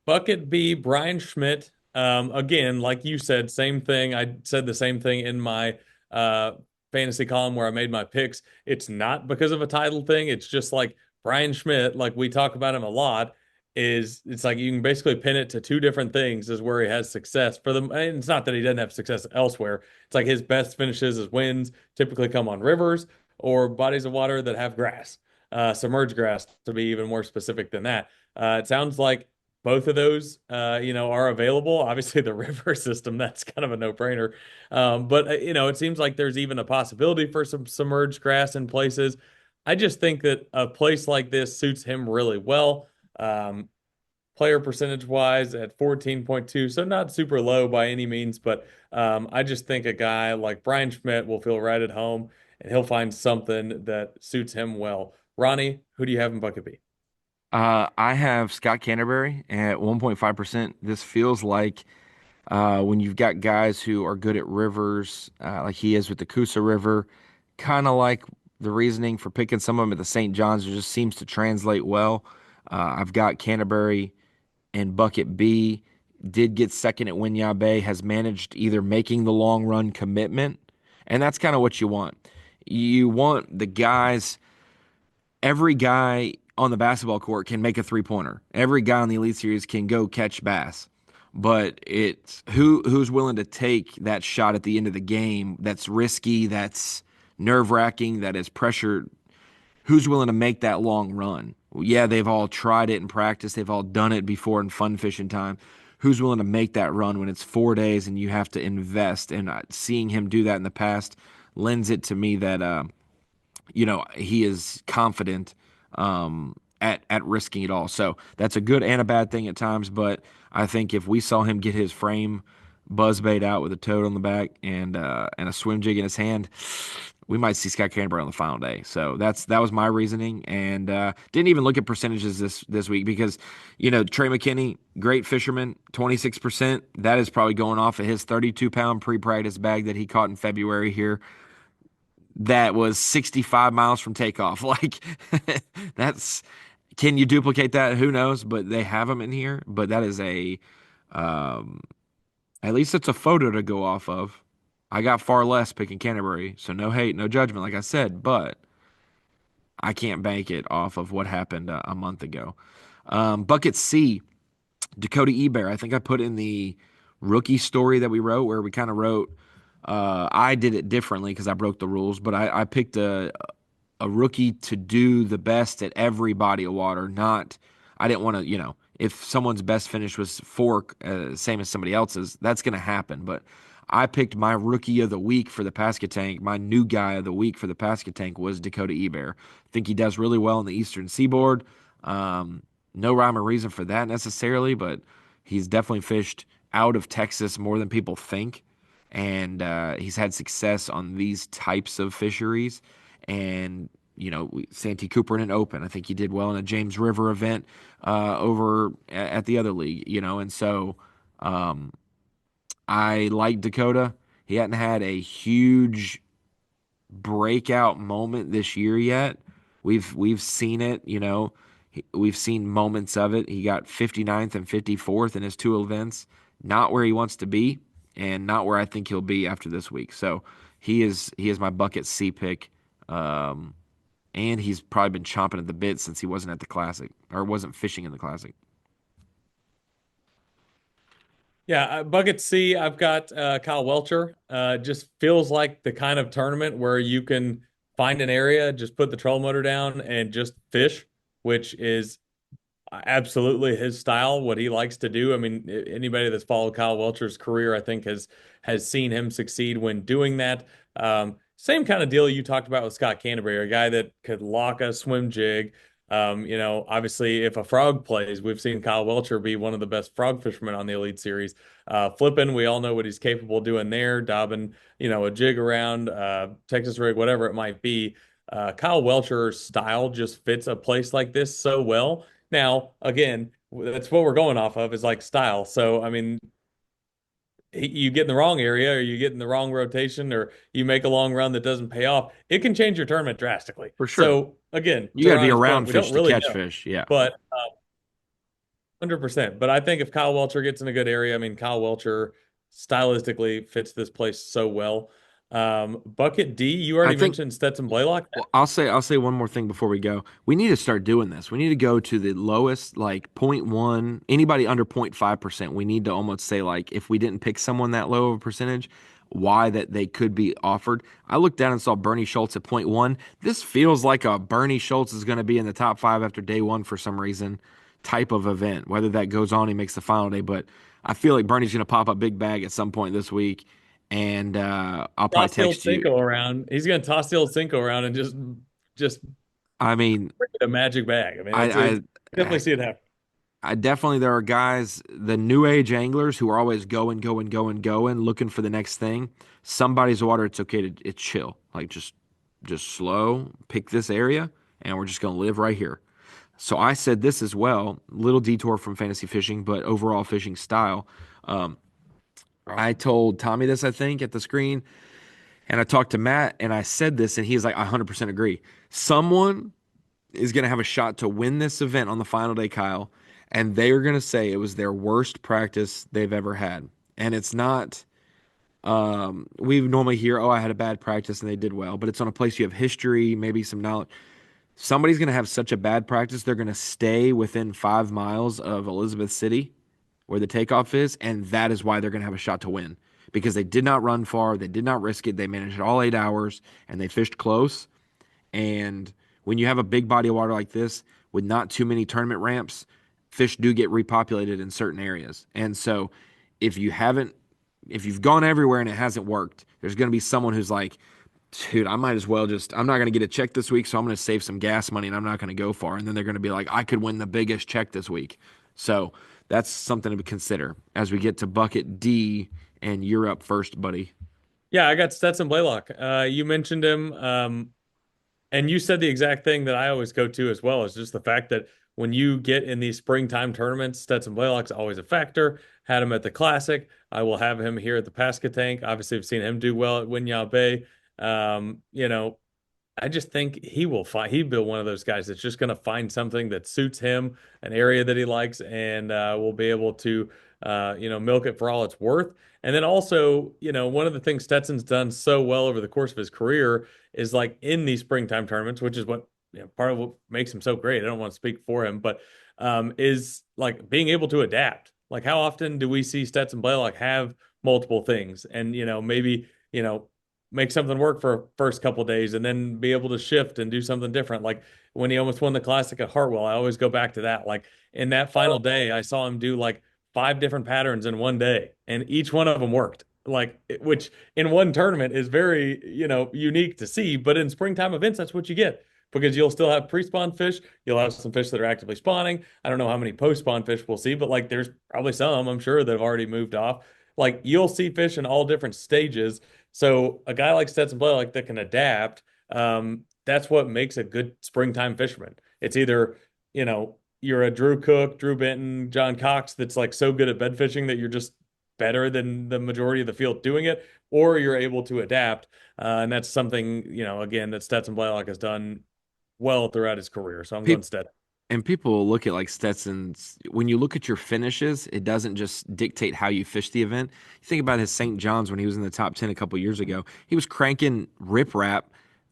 Bucket B, Brian Schmidt. Again, like you said, same thing. I said the same thing in my fantasy column where I made my picks. It's not because of a title thing. It's just like Brian Schmidt, like we talk about him a lot, it's like you can basically pin it to two different things is where he has success for them. And it's not that he doesn't have success elsewhere. It's like his best finishes, his wins typically come on rivers or bodies of water that have grass, submerged grass to be even more specific than that. It sounds like both of those, are available. Obviously, the river system, that's kind of a no-brainer. But it seems like there's even a possibility for some submerged grass in places. I just think that a place like this suits him really well. Um, Player percentage wise at 14.2, so not super low by any means, but I just think a guy like Brian Schmidt will feel right at home and he'll find something that suits him well. Ronnie, who do you have in Bucket B? I have Scott Canterbury at 1.5%. This feels like When you've got guys who are good at rivers, like he is with the Coosa River, kind of like the reasoning for picking some of them at the St. John's, it just seems to translate well. I've got Canterbury and Bucket B. Did get second at Winyah Bay, has managed either making the long run commitment, and that's kind of what you want. You want the guys, every guy on the basketball court can make a three-pointer. Every guy on the Elite Series can go catch bass. But it's who's willing to take that shot at the end of the game that's risky, that's nerve-wracking, that is pressure. Who's willing to make that long run? Yeah, they've all tried it in practice. They've all done it before in fun fishing time. Who's willing to make that run when it's 4 days and you have to invest? And seeing him do that in the past lends it to me that he is confident at risking it all. So that's a good and a bad thing at times. But I think if we saw him get his frame buzz bait out with a toad on the back and a swim jig in his hand, we might see Scott Canterbury on the final day. So that was my reasoning, and didn't even look at percentages this week because Trey McKinney, great fisherman, 26%. That is probably going off of his 32-pound pre-practice bag that he caught in February here that was 65 miles from takeoff. Like that's can you duplicate that? Who knows? But they have them in here. But that is um, at least it's a photo to go off of. I got far less picking Canterbury, so no hate, no judgment, like I said. But I can't bank it off of what happened a month ago. Bucket C, Dakota Ebear. I think I put in the rookie story that we wrote where we kind of wrote. I did it differently because I broke the rules, but I picked a rookie to do the best at every body of water. Not, I didn't want to, if someone's best finish was fork, same as somebody else's, that's going to happen. But I picked my rookie of the week for the Pasquotank. My new guy of the week for the Pasquotank was Dakota Ebear. I think he does really well in the Eastern Seaboard. No rhyme or reason for that necessarily, but he's definitely fished out of Texas more than people think. And he's had success on these types of fisheries. And Santee Cooper in an open. I think he did well in a James River event over at the other league. And so I like Dakota. He hadn't had a huge breakout moment this year yet. We've seen it. We've seen moments of it. He got 59th and 54th in his two events. Not where he wants to be, and not where I think he'll be after this week. So he is my bucket C pick. And he's probably been chomping at the bit since he wasn't at the Classic or wasn't fishing in the Classic. Yeah, Bucket C, I've got Kyle Welcher. Just feels like the kind of tournament where you can find an area, just put the trolling motor down and just fish, which is absolutely his style, what he likes to do. I mean, anybody that's followed Kyle Welcher's career, I think, has seen him succeed when doing that. Same kind of deal you talked about with Scott Canterbury, a guy that could lock a swim jig. Obviously, if a frog plays, we've seen Kyle Welcher be one of the best frog fishermen on the Elite Series. Flipping, we all know what he's capable of doing there, dobbing, a jig around, Texas rig, whatever it might be. Kyle Welcher's style just fits a place like this so well. Now, again, that's what we're going off of is like style. So, I mean, you get in the wrong area or you get in the wrong rotation or you make a long run that doesn't pay off, it can change your tournament drastically. For sure. So, again, You to got to be Ronnie's point, around we fish don't to really catch know. fish. Yeah. But 100%. But I think if Kyle Welcher gets in a good area, I mean, Kyle Welcher stylistically fits this place so well. Bucket D, you I already think mentioned Stetson Blaylock. well, I'll say one more thing before we go. We need to start doing this. We need to go to the lowest, like zero point 0.1, anybody under 0.5%. We need to almost say, like, if we didn't pick someone that low of a percentage, why that they could be offered. I looked down and saw Bernie Schultz at zero point 0.1. This feels like a Bernie Schultz is going to be in the top five after day one for some reason type of event. Whether that goes on, he makes the final day, but I feel like Bernie's going to pop a big bag at some point this week. And I'll probably Toss the old text you. Cinco around. He's going to toss the old Cinco around and just I mean, a magic bag. I mean, it's I, definitely I see it happen. I definitely there are guys, the new age anglers who are always going, looking for the next thing. Somebody's water, it's okay to it's chill. Like just slow, pick this area, and we're just gonna live right here. So I said this as well, little detour from fantasy fishing, but overall fishing style. Um, I told Tommy this, I think, at the screen, and I talked to Matt, and I said this, and he's like, I 100% agree. Someone is going to have a shot to win this event on the final day, Kyle, and they are going to say it was their worst practice they've ever had. And it's not, we normally hear, oh, I had a bad practice and they did well, but it's on a place you have history, maybe some knowledge. Somebody's going to have such a bad practice, they're going to stay within 5 miles of Elizabeth City where the takeoff is, and that is why they're going to have a shot to win because they did not run far, they did not risk it, they managed it all 8 hours, and they fished close. And when you have a big body of water like this with not too many tournament ramps, fish do get repopulated in certain areas. And so if you haven't, if you've gone everywhere and it hasn't worked, there's going to be someone who's like, dude, I might as well just, I'm not going to get a check this week, so I'm going to save some gas money and I'm not going to go far. And then they're going to be like, I could win the biggest check this week. So that's something to consider as we get to bucket D, and you're up first, buddy. Yeah, I got Stetson Blaylock. You mentioned him. And you said the exact thing that I always go to as well, is just the fact that when you get in these springtime tournaments, Stetson Blaylock's always a factor. Had him at the Classic. I will have him here at the Pasquotank. Obviously, I've seen him do well at Winyah Bay. You know, I just think he will find, he'd be one of those guys that's just going to find something that suits him, an area that he likes, and will be able to, milk it for all it's worth. And then also, one of the things Stetson's done so well over the course of his career is like in these springtime tournaments, which is what, part of what makes him so great. I don't want to speak for him, but is like being able to adapt. Like, how often do we see Stetson Blaylock have multiple things and, maybe, make something work for first couple days and then be able to shift and do something different. Like when he almost won the Classic at Hartwell, I always go back to that. Like in that final day, I saw him do like 5 different patterns in one day, and each one of them worked. Like, which in one tournament is very, unique to see. But in springtime events, that's what you get, because you'll still have pre-spawn fish. You'll have some fish that are actively spawning. I don't know how many post-spawn fish we'll see, but like there's probably some, I'm sure, that have already moved off. Like you'll see fish in all different stages. So a guy like Stetson Blaylock that can adapt, that's what makes a good springtime fisherman. It's either, you're a Drew Cook, Drew Benton, John Cox that's like so good at bed fishing that you're just better than the majority of the field doing it, or you're able to adapt. And that's something, again, that Stetson Blaylock has done well throughout his career. So I'm going Stetson. And people look at like Stetson's, when you look at your finishes, it doesn't just dictate how you fish the event. You think about his St. John's when he was in the top 10 a couple years ago. He was cranking riprap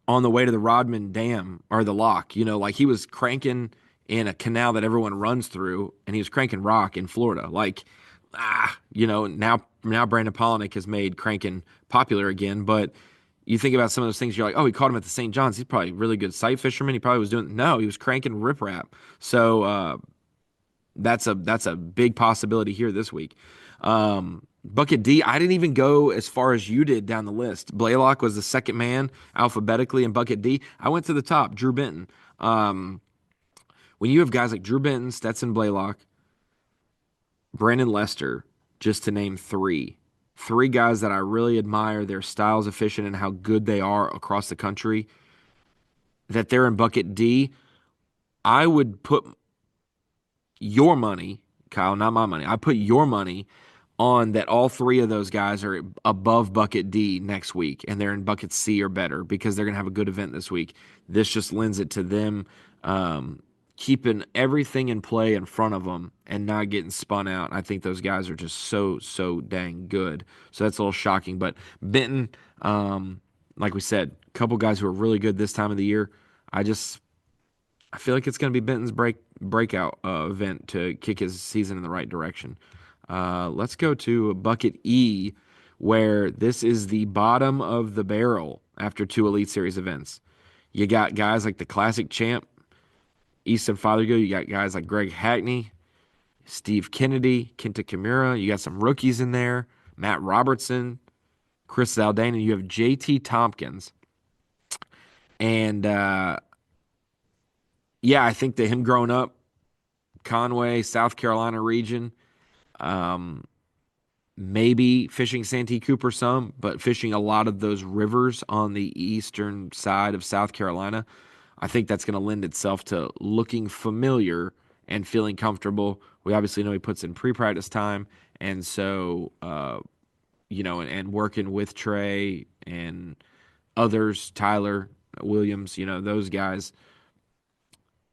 on the way to the Rodman Dam or the lock. Like he was cranking in a canal that everyone runs through, and he was cranking rock in Florida. Like, now Brandon Polinick has made cranking popular again, but you think about some of those things, you're like, oh, he caught him at the St. John's. He's probably a really good sight fisherman. He probably was doing, no, he was cranking riprap. So that's a big possibility here this week. Bucket D, I didn't even go as far as you did down the list. Blaylock was the second man alphabetically in Bucket D. I went to the top, Drew Benton. When you have guys like Drew Benton, Stetson Blaylock, Brandon Lester, just to name three guys that I really admire their styles of fishing and how good they are across the country, that they're in bucket D. I would put your money, Kyle, not my money. I put your money on that all three of those guys are above bucket D next week, and they're in bucket C or better because they're going to have a good event this week. This just lends it to them keeping everything in play in front of them and not getting spun out. I think those guys are just so dang good. So that's a little shocking. But Benton, like we said, a couple guys who are really good this time of the year. I feel like it's going to be Benton's breakout event to kick his season in the right direction. Let's go to bucket E, where this is the bottom of the barrel after 2 Elite Series events. You got guys like the Classic champ, Easton Fothergill. You got guys like Greg Hackney, Steve Kennedy, Kenta Kimura. You got some rookies in there, Matt Robertson, Chris Zaldana. You have JT Tompkins. And yeah, I think that him growing up, Conway, South Carolina region, maybe fishing Santee Cooper some, but fishing a lot of those rivers on the eastern side of South Carolina, I think that's going to lend itself to looking familiar and feeling comfortable. We obviously know he puts in pre-practice time, and so and working with Trey and others, Tyler Williams, those guys,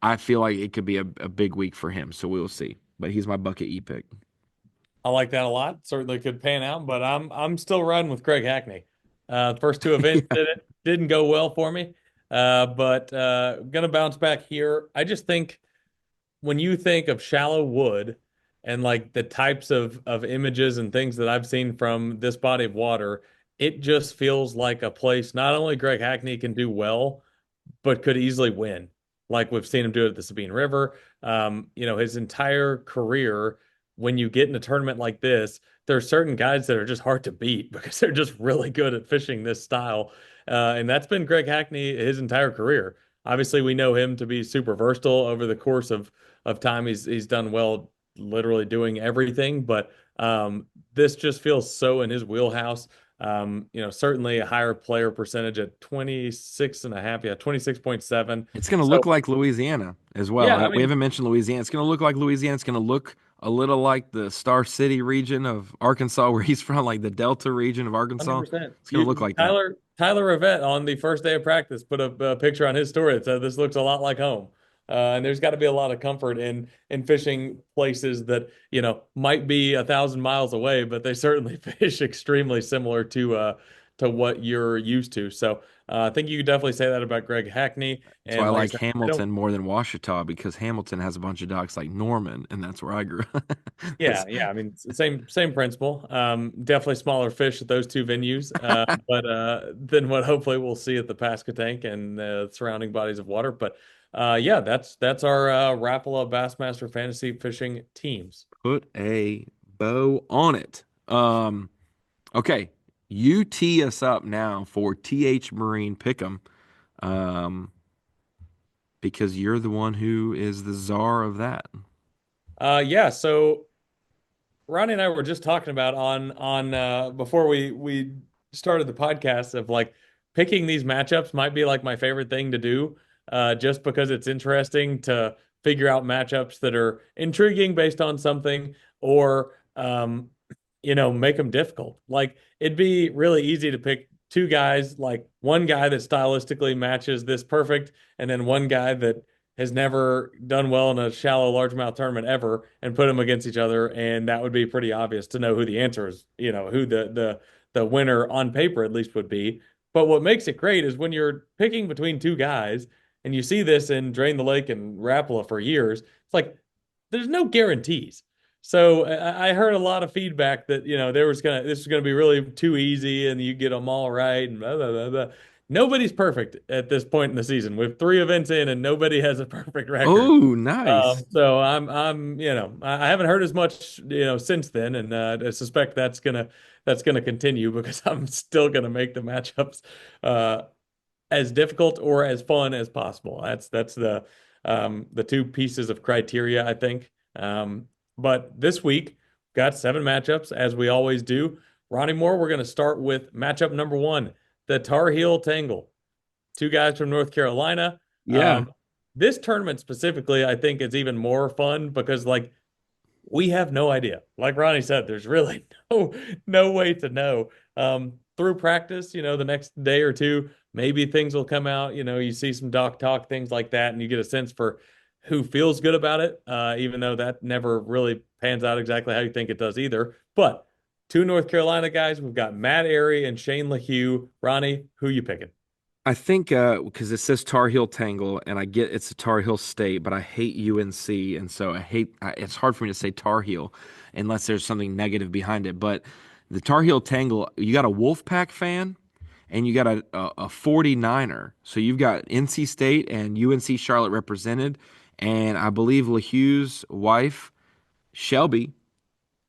I feel like it could be a big week for him. So we'll see. But he's my bucket E pick. I like that a lot. Certainly could pan out, but I'm still riding with Greg Hackney. The first two events didn't go well for me, but gonna bounce back here. I just think when you think of shallow wood and like the types of images and things that I've seen from this body of water, it just feels like a place not only Greg Hackney can do well, but could easily win. Like we've seen him do it at the Sabine River. His entire career, when you get in a tournament like this, there are certain guys that are just hard to beat because they're just really good at fishing this style. And that's been Greg Hackney his entire career. Obviously, we know him to be super versatile over the course of time. He's done well literally doing everything, but this just feels so in his wheelhouse. Certainly a higher player percentage at 26 and a half. Yeah, 26.7. It's going to So, look like Louisiana as well. yeah, I We mean, haven't mentioned Louisiana. It's going to look like Louisiana. It's going to look a little like the Star City region of Arkansas, where he's from, like the Delta region of Arkansas. 100%. It's going to look like that. Tyler Rivette on the first day of practice put a picture on his story that said this looks a lot like home. And there's got to be a lot of comfort in fishing places that might be 1,000 miles away, but they certainly fish extremely similar to what you're used to. So I think you could definitely say that about Greg Hackney. That's why And I like I like said, I don't. Hamilton more than Ouachita, because Hamilton has a bunch of docks like Norman, and that's where I grew up. Yeah, That's- yeah. I mean, same principle. Definitely smaller fish at those two venues, but than what hopefully we'll see at the Pasquotank and surrounding bodies of water. But yeah, that's our Rapala Bassmaster Fantasy Fishing teams. Put a bow on it. Okay, you tee us up now for TH Marine Pick'em, um, because you're the one who is the czar of that. Yeah. So Ronnie and I were just talking about on before we started the podcast of like picking these matchups might be like my favorite thing to do, just because it's interesting to figure out matchups that are intriguing based on something or make them difficult. Like it'd be really easy to pick two guys, like one guy that stylistically matches this perfect, and then one guy that has never done well in a shallow largemouth tournament ever, and put them against each other, and that would be pretty obvious to know who the answer is, who the winner on paper at least would be. But what makes it great is when you're picking between two guys, and you see this in Drain the Lake and Rapala for years, it's like there's no guarantees. So I heard a lot of feedback that this was gonna be really too easy and you get them all right and blah blah blah blah. Nobody's perfect at this point in the season. With three events in and nobody has a perfect record. Oh, nice. So I haven't heard as much since then, and I suspect that's gonna continue because I'm still gonna make the matchups uh, as difficult or as fun as possible. That's the two pieces of criteria, I think. But this week, got 7 matchups, as we always do. Ronnie Moore, we're going to start with matchup number 1, the Tar Heel Tangle. Two guys from North Carolina. Yeah. This tournament specifically, I think, is even more fun because, like, we have no idea. Like Ronnie said, there's really no way to know. Through practice, the next day or two, maybe things will come out. You see some doc talk, things like that, and you get a sense for who feels good about it, even though that never really pans out exactly how you think it does either. But two North Carolina guys, we've got Matt Airy and Shane LaHue. Ronnie, who you picking? I think because it says Tar Heel Tangle, and I get it's a Tar Heel state, but I hate UNC, and so it's hard for me to say Tar Heel unless there's something negative behind it. But the Tar Heel Tangle, you got a Wolfpack fan, and you got a 49er. So you've got NC State and UNC Charlotte represented, and I believe LaHue's wife, Shelby,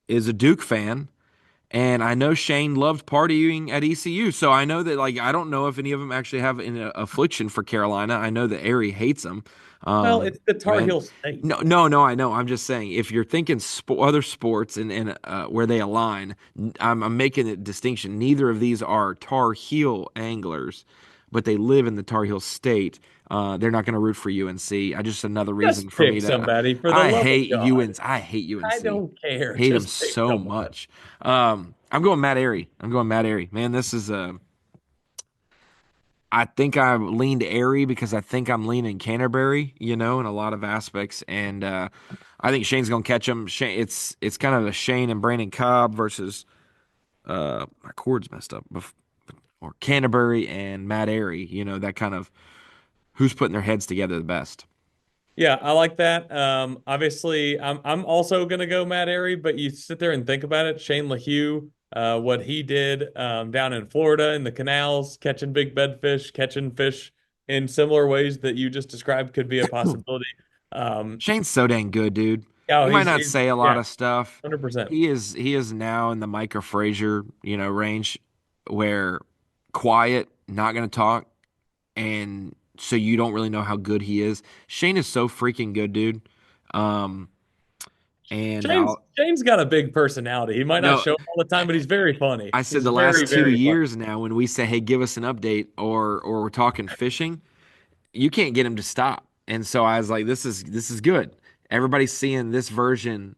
is a Duke fan. And I know Shane loved partying at ECU, so I know that like I don't know if any of them actually have an affliction for Carolina. I know that Arie hates them. Well, it's the Tar Man, Heel State. no, I know. I'm just saying if you're thinking other sports and where they align, I'm making a distinction. Neither of these are Tar Heel anglers, but they live in the Tar Heel state. They're not going to root for UNC. I just another reason Just for me pick to. somebody for the I love of hate God. UNC. I hate UNC. I don't care. Hate them Just pick so someone. much. I'm going Matt Airy. I'm going Matt Airy. Man, this is I think I leaned Airy because I think I'm leaning Canterbury, in a lot of aspects, and I think Shane's gonna catch him. It's kind of a Shane and Brandon Cobb versus my chord's messed up, or Canterbury and Matt Airy. That kind of who's putting their heads together the best. Yeah, I like that. Obviously, I'm also gonna go Matt Airy, but you sit there and think about it. Shane LaHue, what he did down in Florida in the canals, catching big bedfish, catching fish in similar ways that you just described could be a possibility. Um, Shane's so dang good, dude. yeah, He might not say a lot yeah, of stuff. 100%. He is now in the Micah Frazier, range where quiet, not gonna talk, and so you don't really know how good he is. Shane is so freaking good, dude. Um, and I'll Shane's got a big personality. He might not no, show up all the time, but he's very funny. I said He's the very, last two very funny. years now when we say, "Hey, give us an update," or we're talking fishing, you can't get him to stop. And so I was like, this is good. Everybody's seeing this version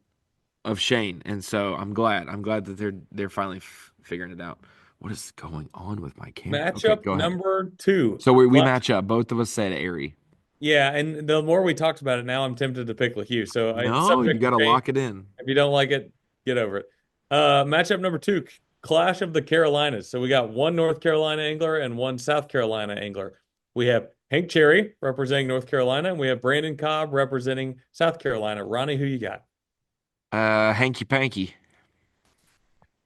of Shane, and so I'm glad. I'm glad that they're finally figuring it out. What is going on with my camera? Okay, Matchup go ahead. number two. So we match up. Both of us said Airy. Yeah, and the more we talked about it, now I'm tempted to pick LaHue. So No, you subject got to to change. lock it in. If you don't like it, get over it. Matchup number two, Clash of the Carolinas. So we got one North Carolina angler and one South Carolina angler. We have Hank Cherry representing North Carolina, and we have Brandon Cobb representing South Carolina. Ronnie, who you got? Hanky Panky.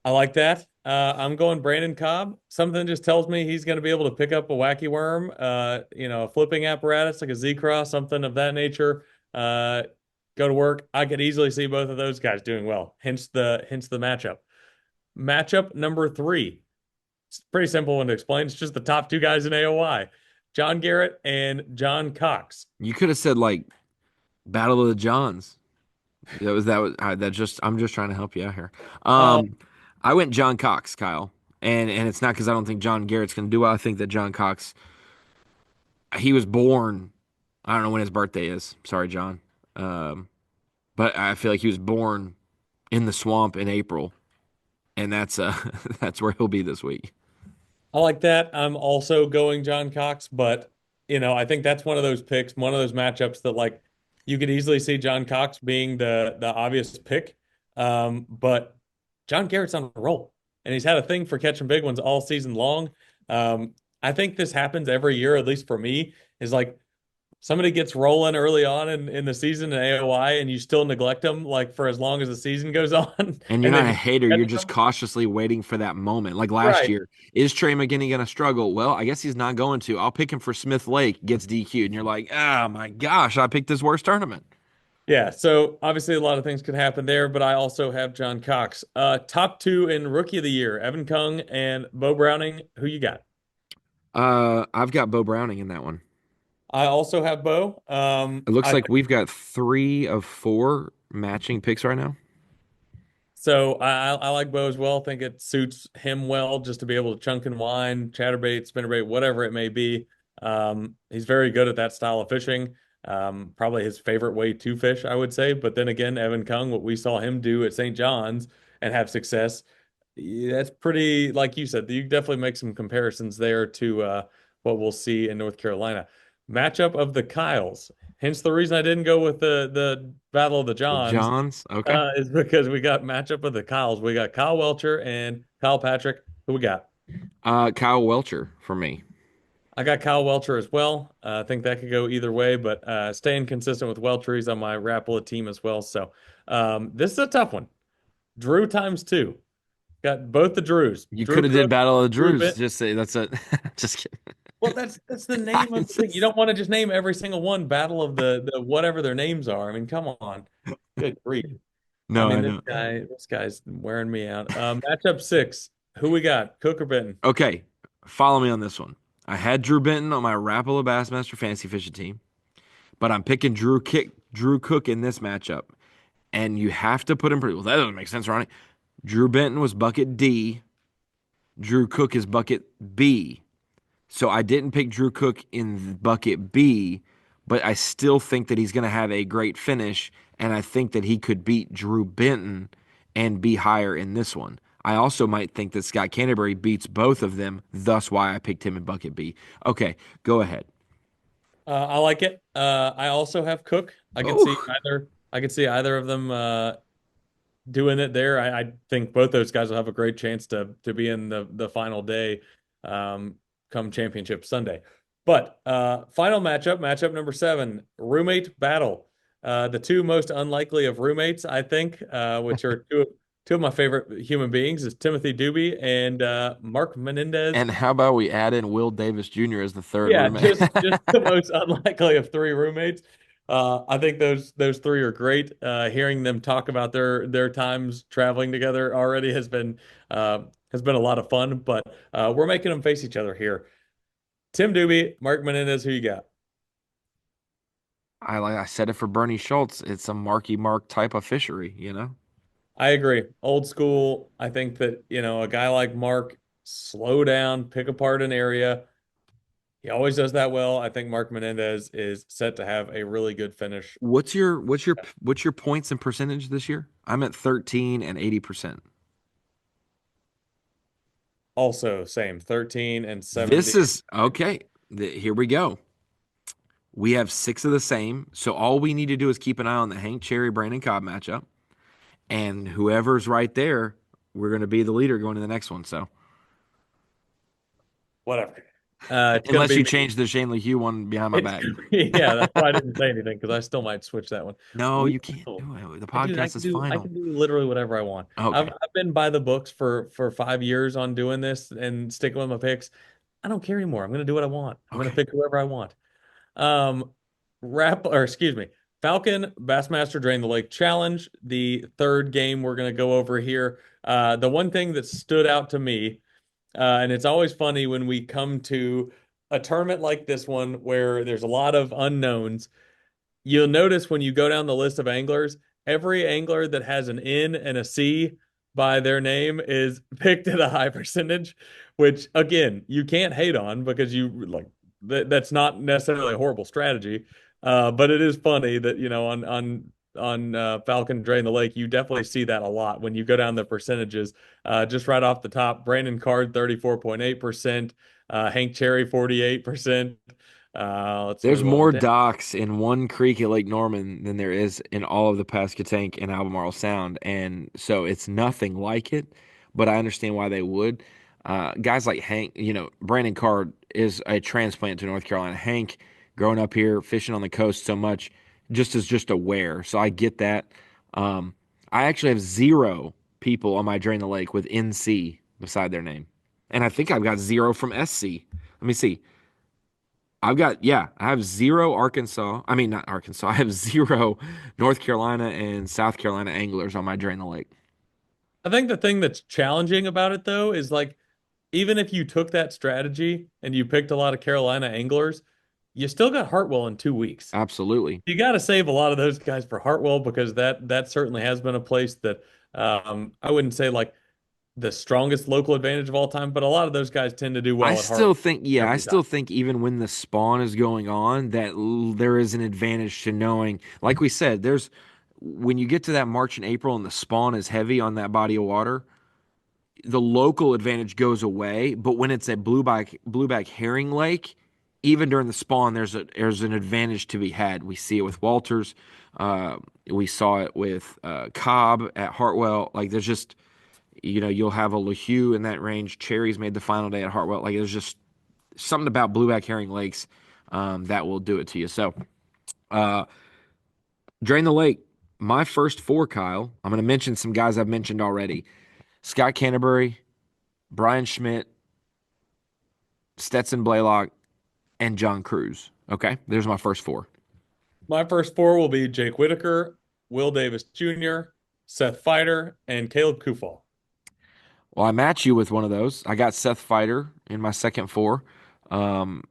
I like that. I'm going Brandon Cobb. Something just tells me he's going to be able to pick up a wacky worm, a flipping apparatus like a Z-Cross, something of that nature. Uh, Go to work. I could easily see both of those guys doing well. Hence the matchup. Matchup number three. It's a pretty simple one to explain. It's just the top two guys in AOY, John Garrett and John Cox. You could have said like Battle of the Johns. That just I'm just trying to help you out here. Uh, I went John Cox, Kyle, and it's not because I don't think John Garrett's going to do well. I think that John Cox, he was born. I don't know when his birthday is. Sorry, John. Um, but I feel like he was born in the swamp in April, and that's that's where he'll be this week. I like that. I'm also going John Cox, but I think that's one of those picks, one of those matchups that like you could easily see John Cox being the obvious pick. But John Garrett's on a roll, and he's had a thing for catching big ones all season long. I think this happens every year, at least for me, is like somebody gets rolling early on in the season in AOI and you still neglect them like for as long as the season goes on, And you're and not then a you hater. catch You're just them. cautiously waiting for that moment. Like last Right. year, is Trey McGinney going to struggle? Well, I guess he's not going to. I'll pick him for Smith Lake, gets DQ'd. And you're like, oh my gosh, I picked his worst tournament. Yeah, so obviously a lot of things could happen there, but I also have John Cox. Top two in Rookie of the Year, Evan Kung and Bo Browning. Who you got? I've got Bo Browning in that one. I also have Bo. It looks I like we've got 3 of 4 matching picks right now. So I like Bo as well. I think it suits him well just to be able to chunk and wind, chatterbait, spinnerbait, whatever it may be. He's very good at that style of fishing. Probably his favorite way to fish, I would say. But then again, Evan Kung, what we saw him do at St. John's and have success, yeah, that's pretty, like you said, you definitely make some comparisons there to what we'll see in North Carolina. Matchup of the Kyles. Hence the reason I didn't go with the Battle of the The Johns Johns, okay. is because we got matchup of the Kyles. We got Kyle Welcher and Kyle Patrick. Who we got? Kyle Welcher for me. I got Kyle Welcher as well. I think that could go either way, but staying consistent with Welcher, he's on my Rapala team as well. So this is a tough one. Drew times two. Got both the Drews. You Drew could have did Cook, Battle of the Drew Drews. Bit. Just say that's it. Just kidding. Well, that's the I name of the thing. You just- don't want to just name every single one Battle of the whatever their names are. I mean, come on. Good grief. I No, mean, I this know. guy, this guy's wearing me out. Matchup six. Who we got? Cook or Benton? Okay, follow me on this one. I had Drew Benton on my Rapala Bassmaster Fantasy Fishing team, but I'm picking Drew Cook in this matchup. And you have to put him. Well, that doesn't make sense, Ronnie. Drew Benton was bucket D. Drew Cook is bucket B. So I didn't pick Drew Cook in bucket B, but I still think that he's going to have a great finish, and I think that he could beat Drew Benton and be higher in this one. I also might think that Scott Canterbury beats both of them, thus why I picked him in bucket B. Okay, go ahead. I like it. I also have Cook. I could see Oh, either. I could see either of them doing it there. I think both those guys will have a great chance to be in the final day, um, come championship Sunday. But final matchup number 7, roommate battle. The two most unlikely of roommates, I think, which are two of my favorite human beings, is Timothy Doobie and Mark Menendez. and how about we add in Will Davis Jr. as the third Yeah, roommate? just the most unlikely of three roommates. I think those three are great. Hearing them talk about their times traveling together already uh, has been a lot of fun. But we're making them face each other here. Tim Doobie, Mark Menendez, who you got? I said it for Bernie Schultz. It's a Marky Mark type of fishery, I agree. Old school. I think that a guy like Mark, slow down, pick apart an area. He always does that well. I think Mark Menendez is set to have a really good finish. What's your points and percentage this year? I'm at 13 and 80%. Also, same 13 and This 70. is okay. Here we go. We have six of the same. So all we need to do is keep an eye on the Hank Cherry Brandon Cobb matchup. And whoever's right there, we're going to be the leader going to the next one. So Whatever. It's gonna unless be you me. change the Shane LeHue one behind my It's back. gonna be, yeah. That's why I didn't say anything because I still might switch that one. No, you can't Whoa. do it. The I podcast can is do. I final. can do literally whatever I want. I've Okay. I've been by the books for 5 years on doing this and sticking with my picks. I don't care anymore. I'm gonna do what I want. I'm gonna Okay. pick whoever I want. Um, excuse me, Falcon Bassmaster Drain the Lake Challenge, the third game we're gonna go over here. The one thing that stood out to me, and it's always funny when we come to a tournament like this one where there's a lot of unknowns. You'll notice when you go down the list of anglers, every angler that has an N and a C by their name is picked at a high percentage, which again, you can't hate on because that's not necessarily a horrible strategy. But it is funny that on Falcon Drain the Lake, you definitely see that a lot when you go down the percentages. Just right off the top, Brandon Card 34.8%, Hank Cherry 48%. Let's There's move on more down. docks in one creek at Lake Norman than there is in all of the Pasquotank and Albemarle Sound. And so it's nothing like it, but I understand why they would. Guys like Hank, Brandon Card is a transplant to North Carolina. Hank, growing up here, fishing on the coast so much, just is just aware. So I get that. Um, I actually have zero people on my Drain the Lake with NC beside their name. And I think I've got zero from SC. Let me see. I have zero Arkansas. I mean, not Arkansas. I have zero North Carolina and South Carolina anglers on my Drain the Lake. I think the thing that's challenging about it though is like even if you took that strategy and you picked a lot of Carolina anglers, you still got Hartwell in 2 weeks. Absolutely. You got to save a lot of those guys for Hartwell because that certainly has been a place that I wouldn't say like the strongest local advantage of all time, but a lot of those guys tend to do I well at still Hartwell think, yeah, I every time. still think even when the spawn is going on, that there is an advantage to knowing, like we said, when you get to that March and April and the spawn is heavy on that body of water, the local advantage goes away. But when it's a blueback herring lake, even during the spawn, there's an advantage to be had. We see it with Walters, uh, we saw it with Cobb at Hartwell. Like there's just you'll have a LeHue in that range. Cherries made the final day at Hartwell. Like there's just something about blueback herring lakes that will do it to you. So uh, drain the lake. My first four, Kyle. I'm going to mention some guys I've mentioned already: Scott Canterbury, Brian Schmidt, Stetson Blaylock, and John Cruz. Okay, there's my first four. My first four will be Jake Whitaker, Will Davis Jr., Seth Feider, and Caleb Kufal. Well, I match you with one of those. I got Seth Feider in my second four. Um,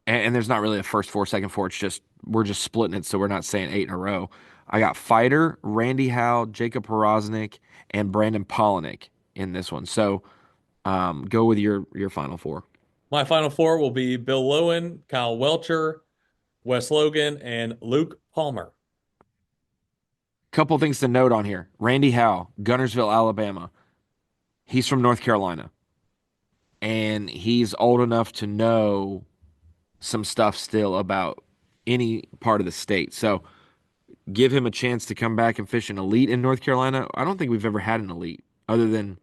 and there's not really a first four, second four. It's just we're just splitting it, so we're not saying eight in a row. I got Feider, Randy Howe, Jacob Poroznik, and Brandon Polinick in this one. So go with your final four. My final four will be Bill Lowen, Kyle Welcher, Wes Logan, and Luke Palmer. Couple things to note on here. Randy Howe, Gunnersville, Alabama. He's from North Carolina, and he's old enough to know some stuff still about any part of the state. So give him a chance to come back and fish an elite in North Carolina. I don't think we've ever had an elite other than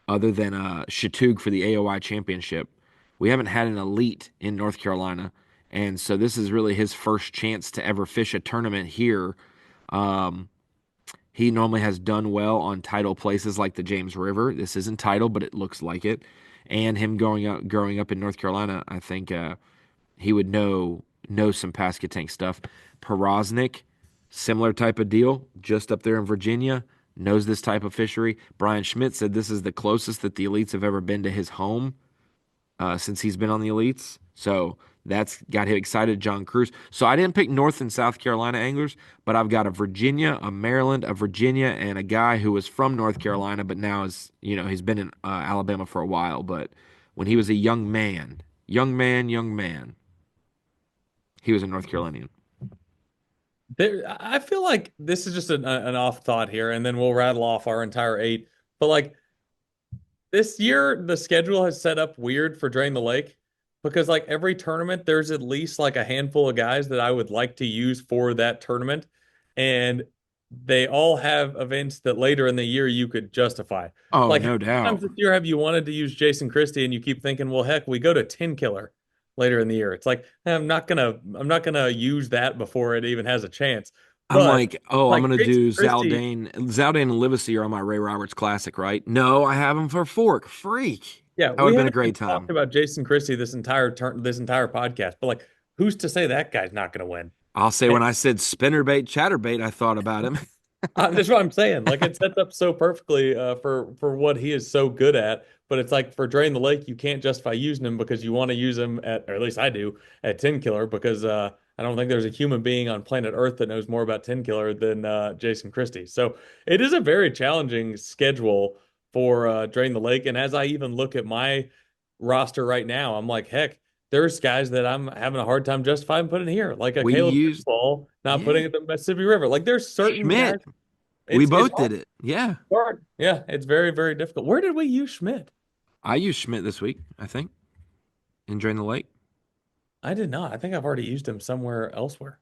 Chatoog for the AOI championship. We haven't had an elite in North Carolina. And so this is really his first chance to ever fish a tournament here. Um, he normally has done well on tidal places like the James River. This isn't tidal, but it looks like it. And him growing up in North Carolina, I think he would know some Pasquotank stuff. Porosnik, similar type of deal, just up there in Virginia, knows this type of fishery. Brian Schmidt said this is the closest that the elites have ever been to his home since he's been on the elites. So that's got him excited. John Cruz. So I didn't pick North and South Carolina anglers, but I've got a Virginia, a Maryland, a Virginia, and a guy who was from North Carolina, but now he's been in Alabama for a while. But when he was a young man, he was a North Carolinian. I feel like this is just an off thought here, and then we'll rattle off our entire eight. But like this year, the schedule has set up weird for Drain the Lake because like every tournament, there's at least like a handful of guys that I would like to use for that tournament, and they all have events that later in the year you could justify. Oh, Like how no many times doubt. this year have you wanted to use Jason Christie, and you keep thinking, well, heck, we go to 10 killer later in the year. It's like I'm not gonna use that before it even has a chance. I'm But like, oh, I'm like gonna Jason do Christie, Zaldane and Livesey are on my Ray Roberts Classic, right? No, I have them for Fork. Freak. yeah, That would we have been a haven't even great talked time. about Jason Christie this entire podcast, but like, who's to say that guy's not going to win? I'll say And when I said spinnerbait, chatterbait, I thought about him. that's what I'm saying. Like, it sets up so perfectly for what he is so good at. But it's like for Drain the Lake, you can't justify using him because you want to use him or at least I do, at 10 killer because I don't think there's a human being on planet Earth that knows more about 10 killer than Jason Christie. So it is a very challenging schedule for Drain the Lake. And as I even look at my roster right now, I'm like, heck, there's guys that I'm having a hard time justifying putting here, like a We Caleb used, Ball not yeah, putting it in the Mississippi River. Like there's certain guys. Schmidt. We It's both hard. did it. Yeah. Hard. Yeah, it's very, very difficult. Where did we use Schmidt? I used Schmidt this week, I think, in Drain the Lake. I did not. I think I've already used him somewhere elsewhere,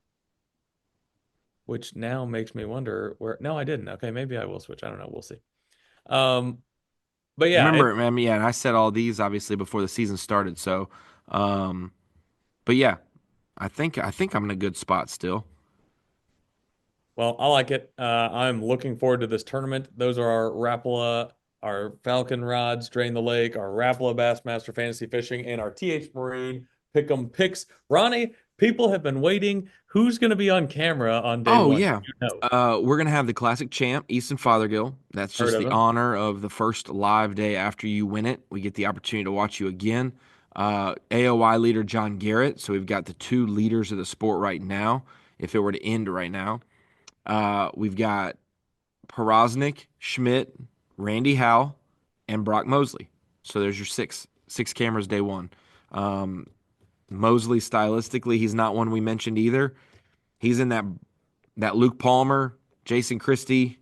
which now makes me wonder where. No, I didn't. Okay, maybe I will switch. I don't know. We'll see. Um, but yeah, Remember, man, yeah, and I said all these obviously before the season started. So, um, but yeah, I think I'm in a good spot still. well, I like it. I'm looking forward to this tournament. Those are our Rapala, our Falcon rods, Drain the Lake, our Rapala Bassmaster Fantasy Fishing, and our TH Marine Pick'em picks. Ronnie, people have been waiting. Who's going to be on camera on day Oh one? yeah. You know, We're gonna have the classic champ, Easton Fothergill. That's heard just of the him. honor of the first live day after you win it. We get the opportunity to watch you again. AOI leader John Garrett. So we've got the two leaders of the sport right now. If it were to end right now, we've got Porosnik, Schmidt, Randy Howe, and Brock Mosley. So there's your six cameras day one. Um, Mosley stylistically, he's not one we mentioned either. He's in that Luke Palmer, Jason Christie.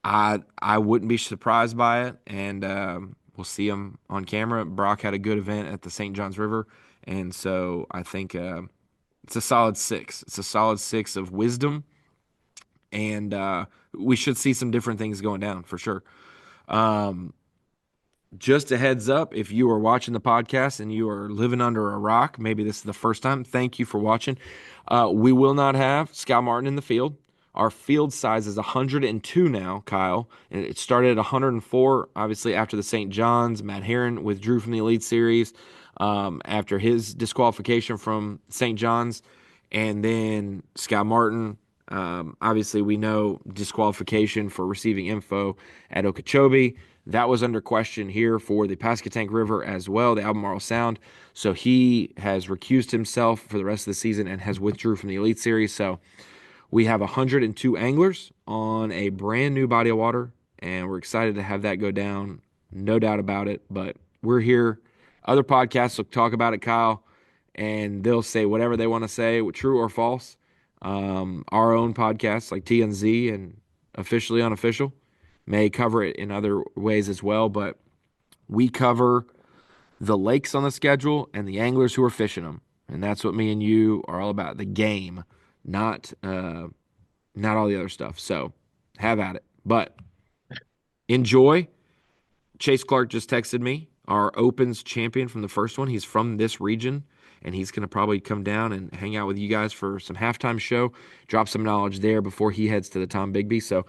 I wouldn't be surprised by it, and we'll see him on camera. Brock had a good event at the St. Johns River, and so I think it's a solid six. It's a solid six of wisdom, and we should see some different things going down for sure. Um, just a heads up, if you are watching the podcast and you are living under a rock, maybe this is the first time. Thank you for watching. We will not have Scott Martin in the field. Our field size is 102 now, Kyle, and it started at 104. Obviously, after the St. John's, Matt Herron withdrew from the Elite Series after his disqualification from St. John's, and then Scott Martin. Obviously, we know disqualification for receiving info at Okeechobee. That was under question here for the Pasquotank River as well, the Albemarle Sound. So he has recused himself for the rest of the season and has withdrew from the Elite Series. So we have 102 anglers on a brand new body of water, and we're excited to have that go down. No doubt about it. But we're here. Other podcasts will talk about it, Kyle, and they'll say whatever they want to say, true or false. Our own podcasts like TNZ and Officially Unofficial, may cover it in other ways as well, but we cover the lakes on the schedule and the anglers who are fishing them. And that's what me and you are all about, the game, not all the other stuff. So have at it. But enjoy. Chase Clark just texted me, our Opens champion from the first one. He's from this region, and he's going to probably come down and hang out with you guys for some halftime show, drop some knowledge there before he heads to the Tom Bigby. So,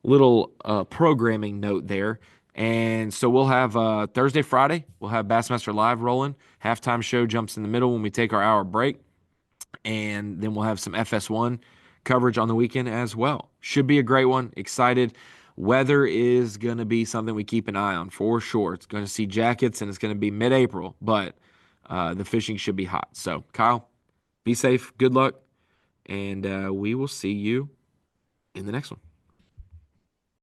little programming note there. And so we'll have Thursday, Friday, we'll have Bassmaster Live rolling. Halftime show jumps in the middle when we take our hour break. And then we'll have some FS1 coverage on the weekend as well. Should be a great one. Excited. Weather is going to be something we keep an eye on for sure. It's going to see jackets and it's going to be mid-April, but the fishing should be hot. So, Kyle, be safe. Good luck. And we will see you in the next one.